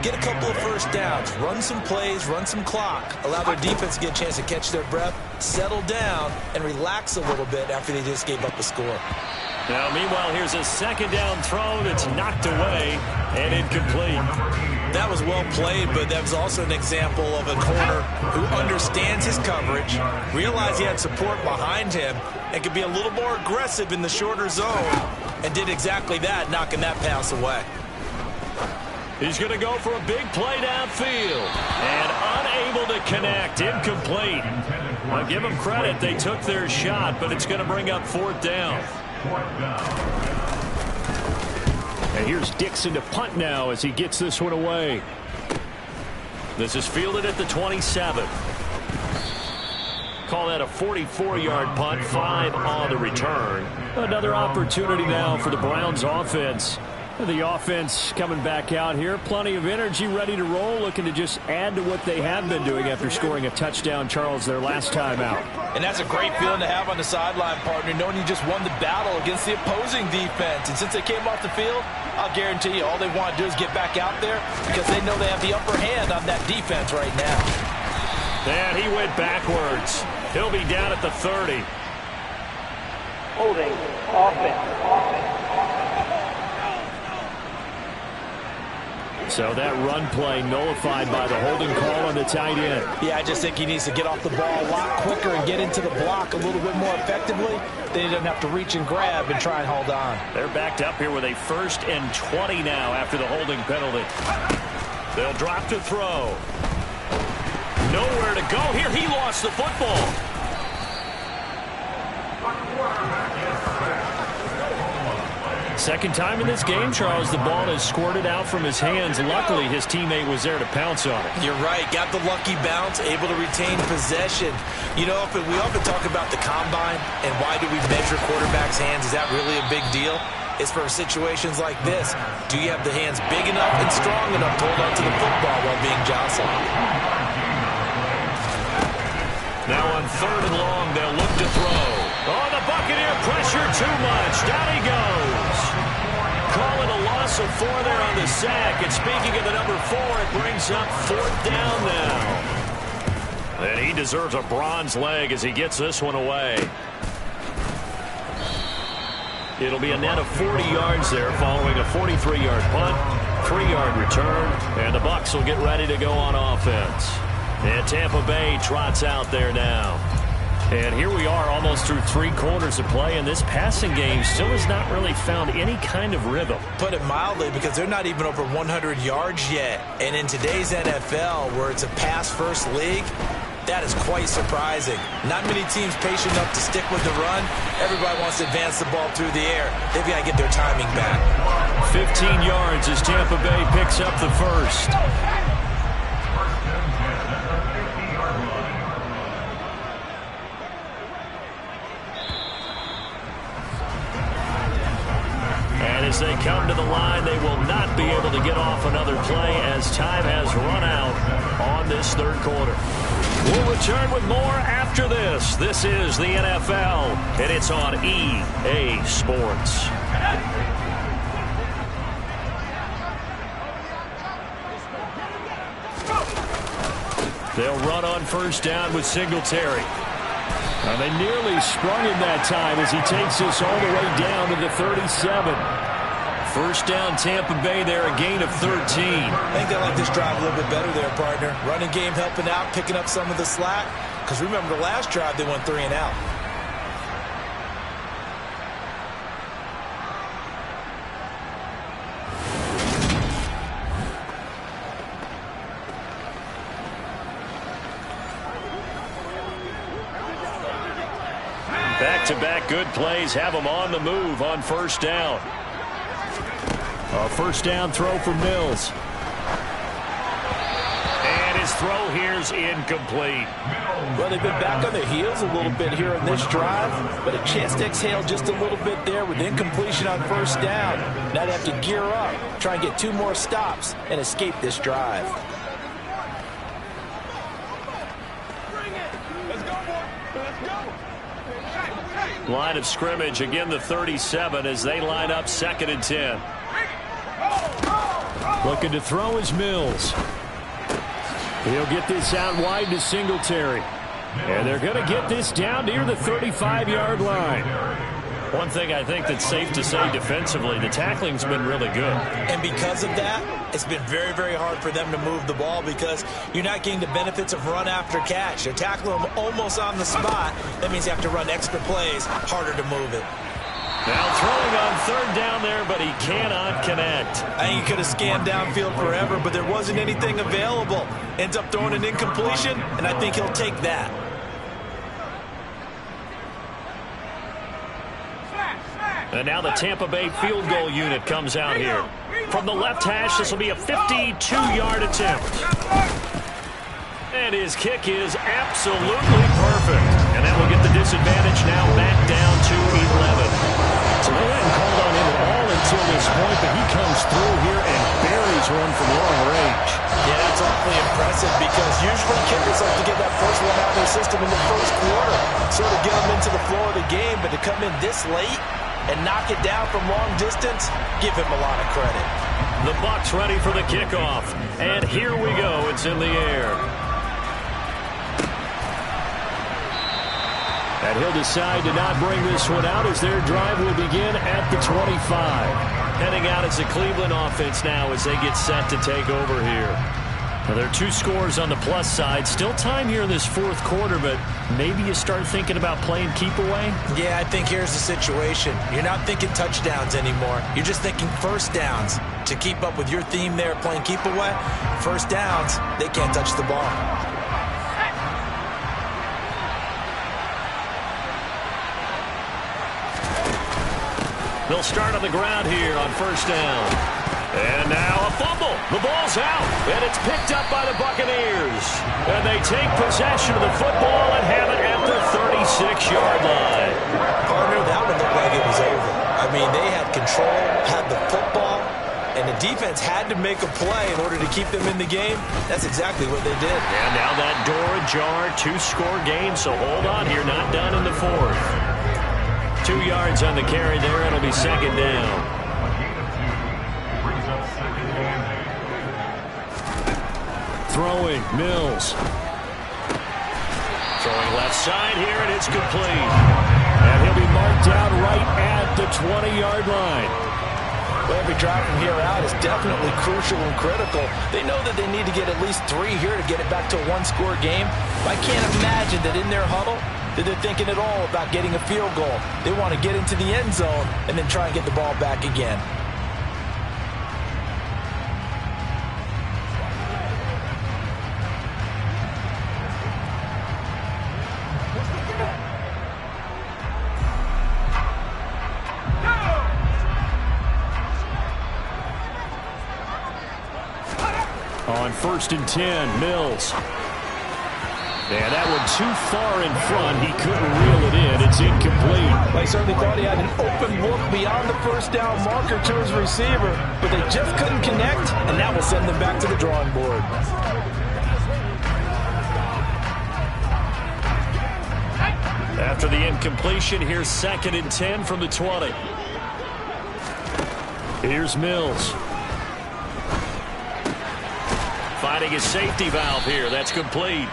get a couple of 1st downs. Run some plays, run some clock. Allow their defense to get a chance to catch their breath, settle down, and relax a little bit after they just gave up a score. Now, meanwhile, here's a 2nd down throw that's knocked away and incomplete. That was well played, but that was also an example of a corner who understands his coverage, realized he had support behind him, and could be a little more aggressive in the shorter zone, and did exactly that, knocking that pass away. He's going to go for a big play downfield, and unable to connect, incomplete. I'll give them credit, they took their shot, but it's going to bring up 4th down. And here's Dixon to punt now as he gets this one away. This is fielded at the 27. Call that a 44-yard punt, 5 on the return. Another opportunity now for the Browns offense. The offense coming back out here. Plenty of energy, ready to roll, looking to just add to what they have been doing after scoring a touchdown, Charles, their last time out. And that's a great feeling to have on the sideline, partner, knowing you just won the battle against the opposing defense. And since they came off the field, I'll guarantee you all they want to do is get back out there because they know they have the upper hand on that defense right now. And he went backwards. He'll be down at the 30. Holding, offense. So that run play nullified by the holding call on the tight end. Yeah, I just think he needs to get off the ball a lot quicker and get into the block a little bit more effectively. Then he doesn't have to reach and grab and try and hold on. They're backed up here with a 1st and 20 now after the holding penalty. They'll drop to throw. Nowhere to go here. He lost the football. Second time in this game, Charles, the ball has squirted out from his hands. Luckily, his teammate was there to pounce on it. You're right. Got the lucky bounce, able to retain possession. You know, we often talk about the combine and why do we measure quarterbacks' hands. Is that really a big deal? It's for situations like this. Do you have the hands big enough and strong enough to hold on to the football while being jostled? Now on 3rd and long, they'll look to throw. Oh, the Buccaneer pressure too much. Down he goes. Calling a loss of 4 there on the sack. And speaking of the number 4, it brings up 4th down now. And he deserves a bronze leg as he gets this one away. It'll be a net of 40 yards there following a 43-yard punt, 3-yard return, and the Bucs will get ready to go on offense. And Tampa Bay trots out there now. And here we are almost through 3 quarters of play, and this passing game still has not really found any kind of rhythm. Put it mildly, because they're not even over 100 yards yet. And in today's NFL, where it's a pass-first league, that is quite surprising. Not many teams patient enough to stick with the run. Everybody wants to advance the ball through the air. They've got to get their timing back. 15 yards as Tampa Bay picks up the first. As they come to the line, they will not be able to get off another play as time has run out on this third quarter. We'll return with more after this. This is the NFL, and it's on EA Sports. They'll run on first down with Singletary. And they nearly sprung him that time as he takes us all the way down to the 37. First down, Tampa Bay there, a gain of 13. I think they like this drive a little bit better there, partner. Running game helping out, picking up some of the slack. Because remember, the last drive, they went 3 and out. Back-to-back good plays have them on the move on first down. A first down throw for Mills. And his throw here's incomplete. Well, they've been back on their heels a little bit here in this drive, but a chance to exhale just a little bit there with incompletion on first down. Now they have to gear up, try and get 2 more stops, and escape this drive. Line of scrimmage, again the 37 as they line up 2nd and 10. Looking to throw is Mills. He'll get this out wide to Singletary. And they're going to get this down near the 35-yard line. One thing I think that's safe to say defensively, the tackling's been really good. And because of that, it's been very, very hard for them to move the ball because you're not getting the benefits of run after catch. They're tackling them almost on the spot. That means you have to run extra plays, harder to move it. Now throwing on 3rd down there, but he cannot connect. I think he could have scanned downfield forever, but there wasn't anything available. Ends up throwing an incompletion, and I think he'll take that. And now the Tampa Bay field goal unit comes out here. From the left hash, this will be a 52-yard attempt. And his kick is absolutely perfect. And that will get the disadvantage now back down to 11. So they hadn't called on him at all until this point, but he comes through here and buries one from long range. Yeah, that's awfully impressive because usually kickers like to get that first one out of their system in the first quarter, sort of get them into the flow of the game, but to come in this late and knock it down from long distance, give him a lot of credit. The Bucs ready for the kickoff, and here we go. It's in the air. And he'll decide to not bring this one out as their drive will begin at the 25. Heading out as the Cleveland offense now as they get set to take over here. Now, there are 2 scores on the plus side. Still time here in this 4th quarter, but maybe you start thinking about playing keep away? Yeah, I think here's the situation. You're not thinking touchdowns anymore. You're just thinking first downs. To keep up with your theme there, playing keep away, first downs, they can't touch the ball. They'll start on the ground here on first down. And now a fumble. The ball's out, and it's picked up by the Buccaneers. And they take possession of the football and have it at the 36-yard line. Partner, that one looked like it was over. I mean, they had control, had the football, and the defense had to make a play in order to keep them in the game. That's exactly what they did. And now that door ajar, 2-score game, so hold on here, not done in the 4th. 2 yards on the carry there, it'll be 2nd down. Throwing, Mills. Throwing left side here, and it's complete. And he'll be marked down right at the 20-yard line. Well, every drive from here out is definitely crucial and critical. They know that they need to get at least 3 here to get it back to a one-score game. I can't imagine that in their huddle that they're thinking at all about getting a field goal. They want to get into the end zone and then try and get the ball back again. On 1st and 10, Mills. And that one too far in front. He couldn't reel it in. It's incomplete. They certainly thought he had an open look beyond the first down marker to his receiver, but they just couldn't connect, and that will send them back to the drawing board. After the incompletion, here's 2nd and 10 from the 20. Here's Mills. Finding his safety valve here. That's complete.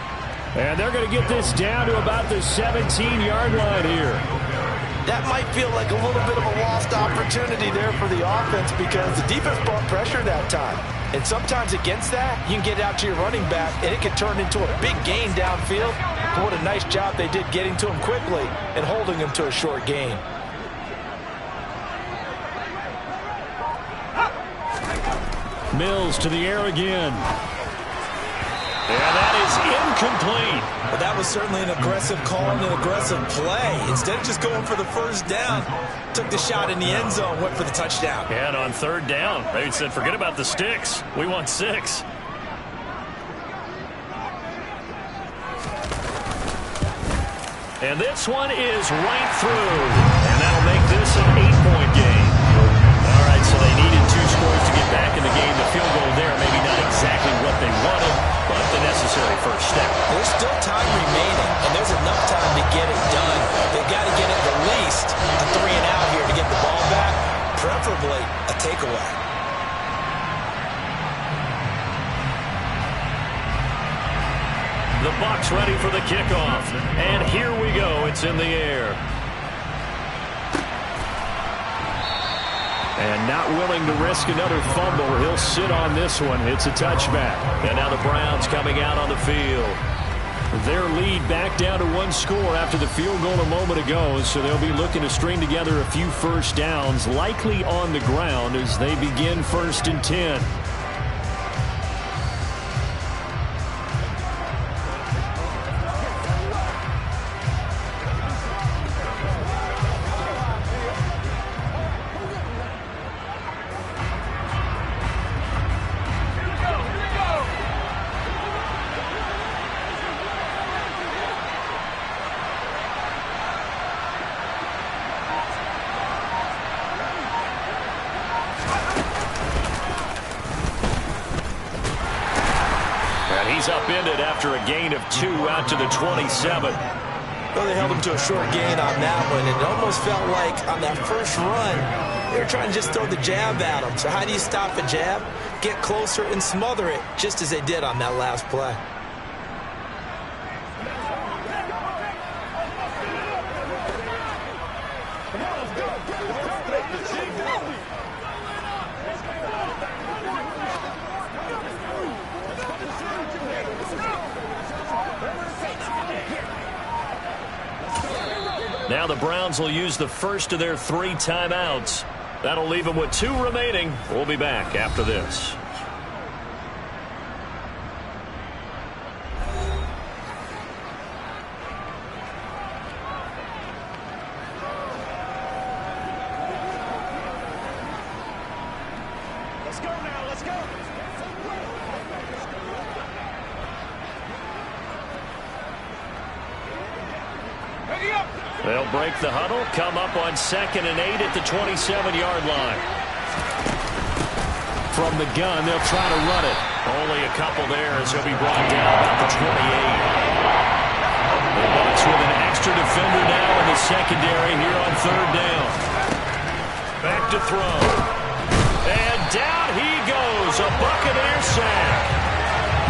And they're going to get this down to about the 17-yard line here. That might feel like a little bit of a lost opportunity there for the offense because the defense brought pressure that time. And sometimes against that, you can get out to your running back, and it can turn into a big gain downfield. But what a nice job they did getting to him quickly and holding him to a short gain. Mills to the air again. And that is incomplete. Well, that was certainly an aggressive call and an aggressive play. Instead of just going for the first down, took the shot in the end zone, went for the touchdown. And on 3rd down, they said, forget about the sticks. We want 6. And this one is right through. And that'll make this an 8-point game. All right, so they needed 2 scores to get back in the game. The field goal there, maybe not exactly what they wanted, but the necessary first step. There's still time remaining, and there's enough time to get it done. They've got to get at the least a 3 and out here to get the ball back, preferably a takeaway. The Bucs ready for the kickoff, and here we go. It's in the air. And not willing to risk another fumble. He'll sit on this one. It's a touchback. And now the Browns coming out on the field. Their lead back down to 1 score after the field goal a moment ago. So they'll be looking to string together a few first downs, likely on the ground as they begin 1st and 10. He's upended after a gain of 2 out to the 27. Well, they held him to a short gain on that one. It almost felt like on that first run, they were trying to just throw the jab at him. So how do you stop a jab? Get closer and smother it, just as they did on that last play. Now the Browns will use the first of their 3 timeouts. That'll leave them with 2 remaining. We'll be back after this. Let's go now, let's go. They'll break the huddle, come up on 2nd and 8 at the 27-yard line. From the gun, they'll try to run it. Only a couple there as he'll be brought down at the 28. The Bucs with an extra defender now in the secondary here on 3rd down. Back to throw. And down he goes, a Buccaneer sack.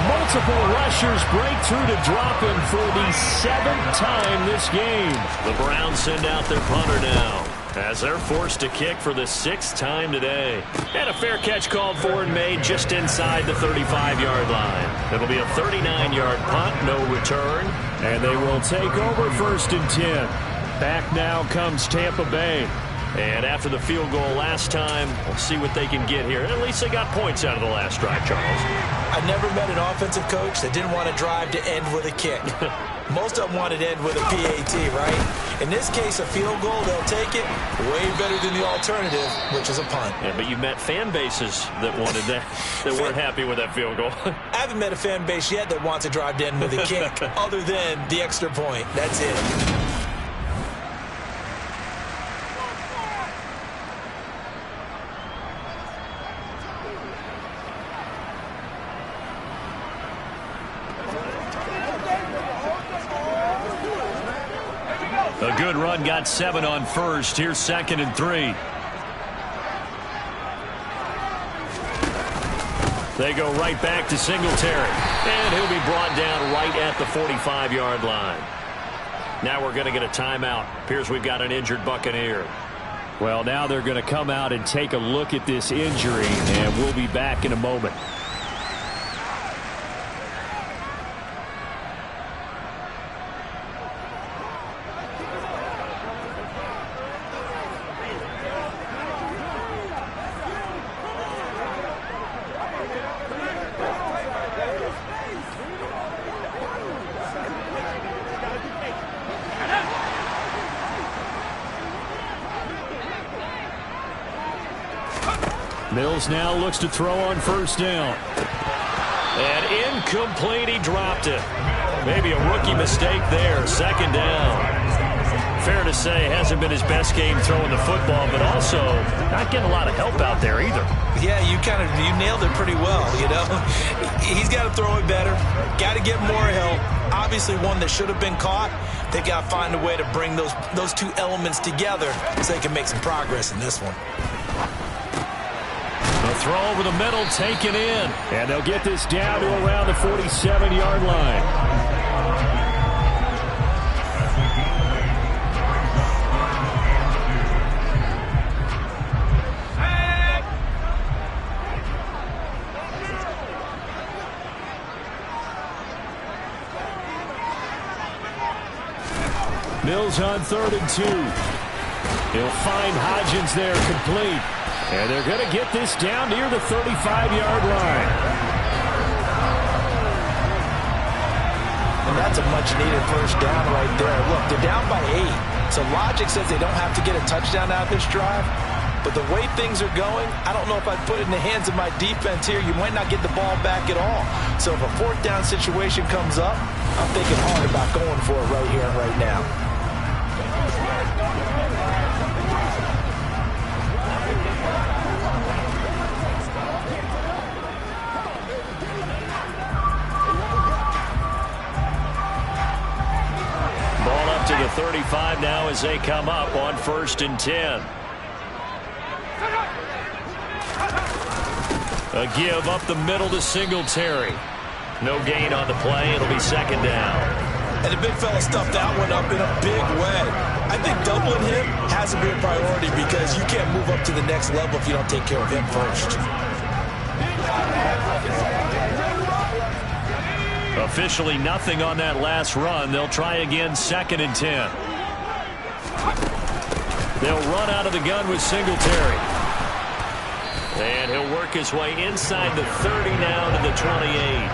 Multiple rushers break through to drop him for the 7th time this game. The Browns send out their punter now. as they're forced to kick for the 6th time today. And a fair catch called for and made just inside the 35-yard line. It'll be a 39-yard punt, no return. And they will take over 1st and 10. Back now comes Tampa Bay. And after the field goal last time, we'll see what they can get here. At least they got points out of the last drive, Charles. I never met an offensive coach that didn't want to drive to end with a kick. Most of them wanted to end with a PAT, right? In this case, a field goal, they'll take it. Way better than the alternative, which is a punt. Yeah, but you met fan bases that wanted that, that weren't happy with that field goal. I haven't met a fan base yet that wants to drive to end with a kick, other than the extra point. That's it. A good run, got 7 on 1st. Here's 2nd and 3. They go right back to Singletary. And he'll be brought down right at the 45-yard line. Now we're going to get a timeout. Appears we've got an injured Buccaneer. Well, now they're going to come out and take a look at this injury, and we'll be back in a moment. Mills now looks to throw on 1st down. And incomplete, he dropped it. Maybe a rookie mistake there, 2nd down. Fair to say, hasn't been his best game throwing the football, but also not getting a lot of help out there either. Yeah, you nailed it pretty well, you know. He's got to throw it better. Got to get more help. Obviously one that should have been caught. They got to find a way to bring those two elements together so they can make some progress in this one. The throw over the middle, taken in. And they'll get this down to around the 47-yard line. Mills on 3rd and 2. He'll find Hodgins there, complete. And they're going to get this down near the 35-yard line. And that's a much-needed 1st down right there. Look, they're down by 8. So logic says they don't have to get a touchdown out of this drive. But the way things are going, I don't know if I'd put it in the hands of my defense here. You might not get the ball back at all. So if a 4th down situation comes up, I'm thinking hard about going for it right here and right now. To the 35 now as they come up on 1st and 10. A give up the middle to Singletary. No gain on the play. It'll be 2nd down. And the big fella stuffed that one up in a big way. I think doubling him has to be a priority because you can't move up to the next level if you don't take care of him first. Officially nothing on that last run. They'll try again, 2nd and 10. They'll run out of the gun with Singletary. And he'll work his way inside the 30 now to the 28.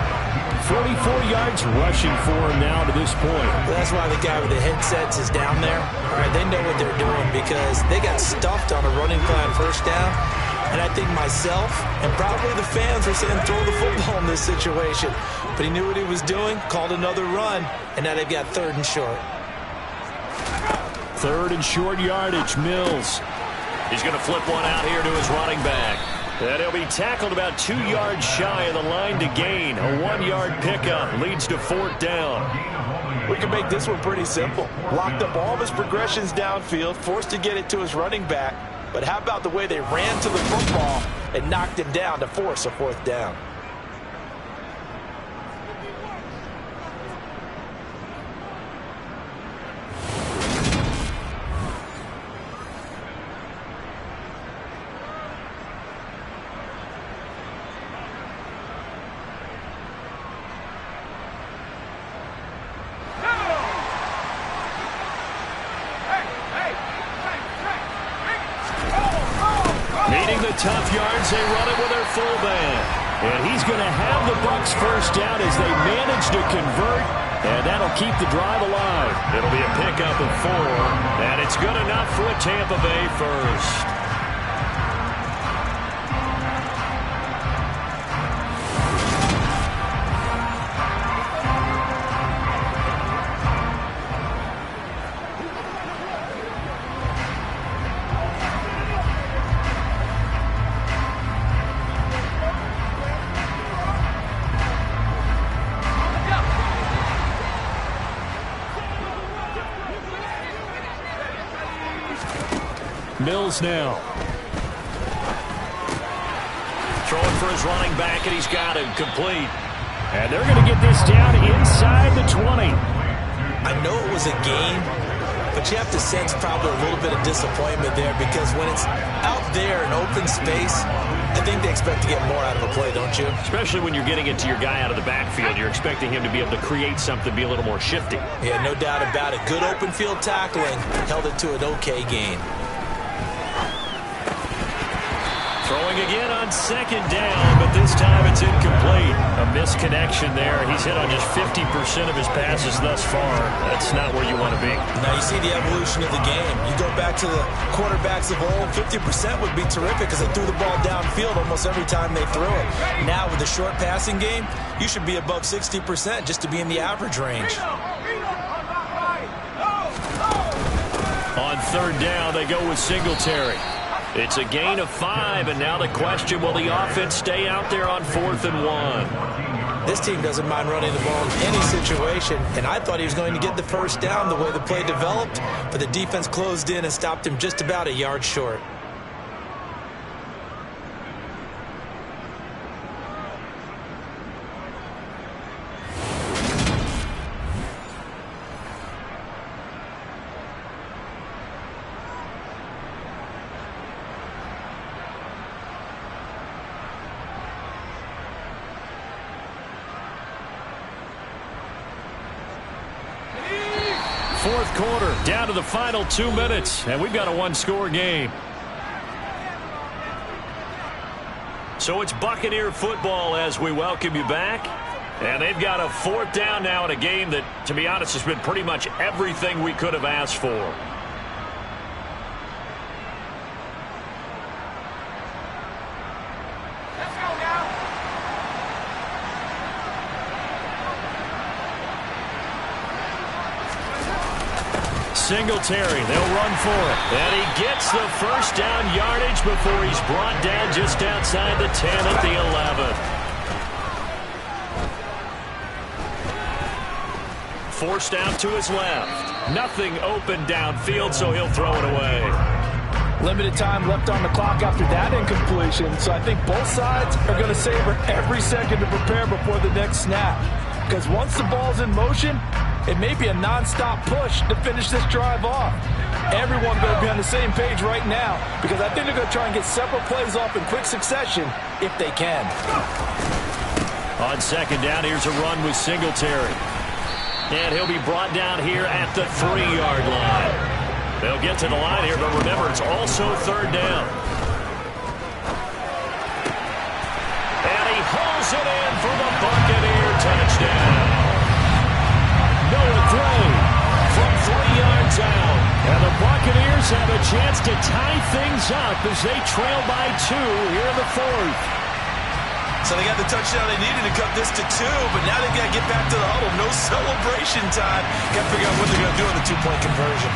44 yards rushing for him now to this point. Well, that's why the guy with the headsets is down there. All right, they know what they're doing because they got stuffed on a running play on 1st down. And I think myself and probably the fans were saying throw the football in this situation. But he knew what he was doing, called another run, and now they've got 3rd and short. 3rd and short yardage, Mills. He's going to flip one out here to his running back. And he'll be tackled about 2 yards shy of the line to gain. A 1-yard pickup leads to 4th down. We can make this one pretty simple. Locked up all of his progressions downfield, forced to get it to his running back. But how about the way they ran to the football and knocked him down to force a 4th down? tough yards. They run it with their fullback. And he's going to have the Bucs first down as they manage to convert. And that'll keep the drive alive. It'll be a pickup of 4. And it's good enough for a Tampa Bay first. Mills now. Throwing for his running back, and he's got him complete. And they're going to get this down inside the 20. I know it was a gain, but you have to sense probably a little bit of disappointment there because when it's out there in open space, I think they expect to get more out of a play, don't you? Especially when you're getting it to your guy out of the backfield. You're expecting him to be able to create something, be a little more shifty. Yeah, no doubt about it. Good open field tackling. Held it to an okay gain. Throwing again on second down, but this time it's incomplete. A misconnection there. He's hit on just 50% of his passes thus far. That's not where you want to be. Now you see the evolution of the game. You go back to the quarterbacks of old, 50% would be terrific because they threw the ball downfield almost every time they threw it. Now with the short passing game, you should be above 60% just to be in the average range. On third down, they go with Singletary. It's a gain of 5, and now the question, will the offense stay out there on 4th and 1? This team doesn't mind running the ball in any situation, and I thought he was going to get the first down the way the play developed, but the defense closed in and stopped him just about a yard short. Fourth quarter, down to the final 2 minutes, and we've got a one-score game. So it's Buccaneer football as we welcome you back. And they've got a 4th down now in a game that, to be honest, has been pretty much everything we could have asked for. Singletary, they'll run for it. And he gets the first down yardage before he's brought down just outside the 10 at the 11. Forced out to his left. Nothing open downfield, so he'll throw it away. Limited time left on the clock after that incompletion, so I think both sides are going to savor every second to prepare before the next snap. Because once the ball's in motion, it may be a non-stop push to finish this drive off. Everyone going to be on the same page right now because I think they're going to try and get several plays off in quick succession if they can. On second down, here's a run with Singletary. And he'll be brought down here at the 3-yard line. They'll get to the line here, but remember, it's also third down. And he hauls it in for the Buccaneer touchdown. Noah Gray from 3 yards out. And the Buccaneers have a chance to tie things up as they trail by 2 here in the 4th. So they got the touchdown they needed to cut this to 2, but now they've got to get back to the huddle. No celebration time. Got to figure out what they're going to do on the 2-point conversion.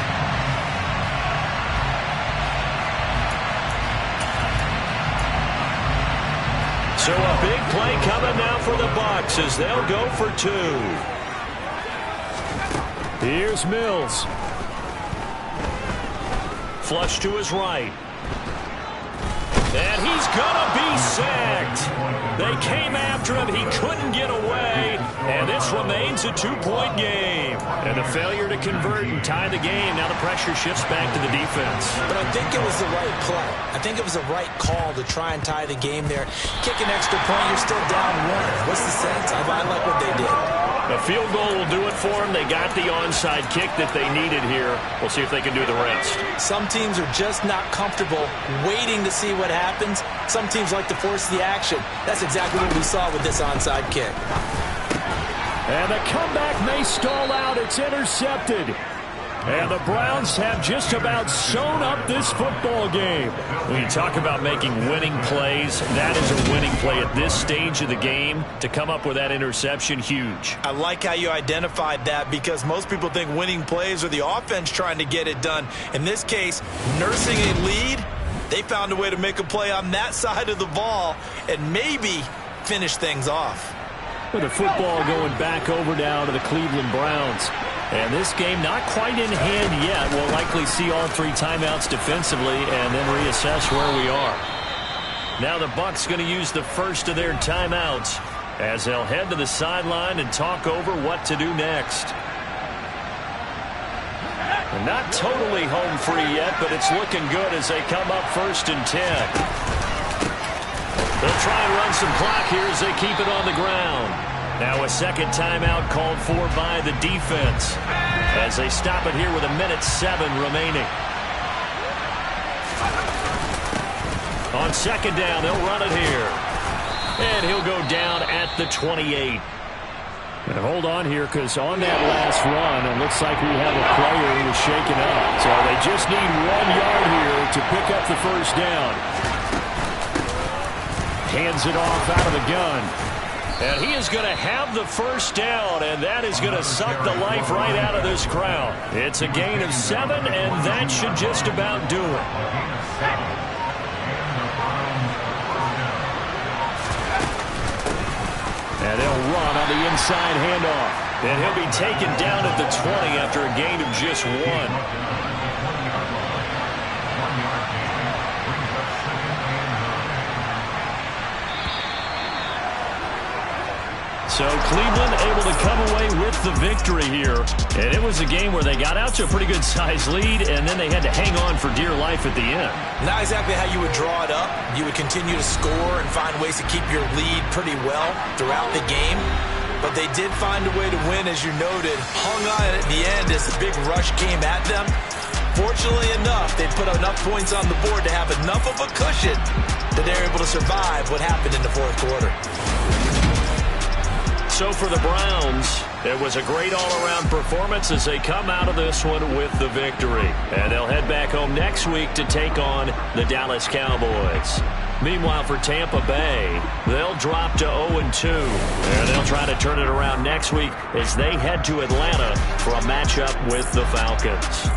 So a big play coming now for the Bucs as they'll go for 2. Here's Mills. Flush to his right. And he's going to be sacked. They came after him. He couldn't get away. And this remains a 2-point game. And a failure to convert and tie the game. Now the pressure shifts back to the defense. But I think it was the right play. I think it was the right call to try and tie the game there. Kick an extra point, you're still down 1. What's the sense? I like what they did. A field goal will do it for them. They got the onside kick that they needed here. We'll see if they can do the rest. Some teams are just not comfortable waiting to see what happens. Some teams like to force the action. That's exactly what we saw with this onside kick. And the comeback may stall out. It's intercepted. And the Browns have just about sewn up this football game. When you talk about making winning plays, that is a winning play at this stage of the game. To come up with that interception, huge. I like how you identified that, because most people think winning plays are the offense trying to get it done. In this case, nursing a lead, they found a way to make a play on that side of the ball and maybe finish things off. With the football going back over now to the Cleveland Browns. And this game not quite in hand yet. We'll likely see all 3 timeouts defensively and then reassess where we are. Now the Bucs going to use the first of their timeouts as they'll head to the sideline and talk over what to do next. And not totally home free yet, but it's looking good as they come up 1st and 10. They'll try and run some clock here as they keep it on the ground. Now a second timeout called for by the defense as they stop it here with 1:07 remaining. On second down, they'll run it here. And he'll go down at the 28. And hold on here, because on that last run, it looks like we have a player who was shaken up. So they just need 1 yard here to pick up the first down. Hands it off out of the gun. And he is going to have the first down, and that is going to suck the life right out of this crowd. It's a gain of 7, and that should just about do it. And they'll run on the inside handoff. And he'll be taken down at the 20 after a gain of just 1. So Cleveland able to come away with the victory here. And it was a game where they got out to a pretty good size lead, and then they had to hang on for dear life at the end. Not exactly how you would draw it up. You would continue to score and find ways to keep your lead pretty well throughout the game. But they did find a way to win, as you noted. Hung on at the end as the big rush came at them. Fortunately enough, they put enough points on the board to have enough of a cushion that they're able to survive what happened in the 4th quarter. So for the Browns, it was a great all-around performance as they come out of this one with the victory. And they'll head back home next week to take on the Dallas Cowboys. Meanwhile, for Tampa Bay, they'll drop to 0-2. And they'll try to turn it around next week as they head to Atlanta for a matchup with the Falcons.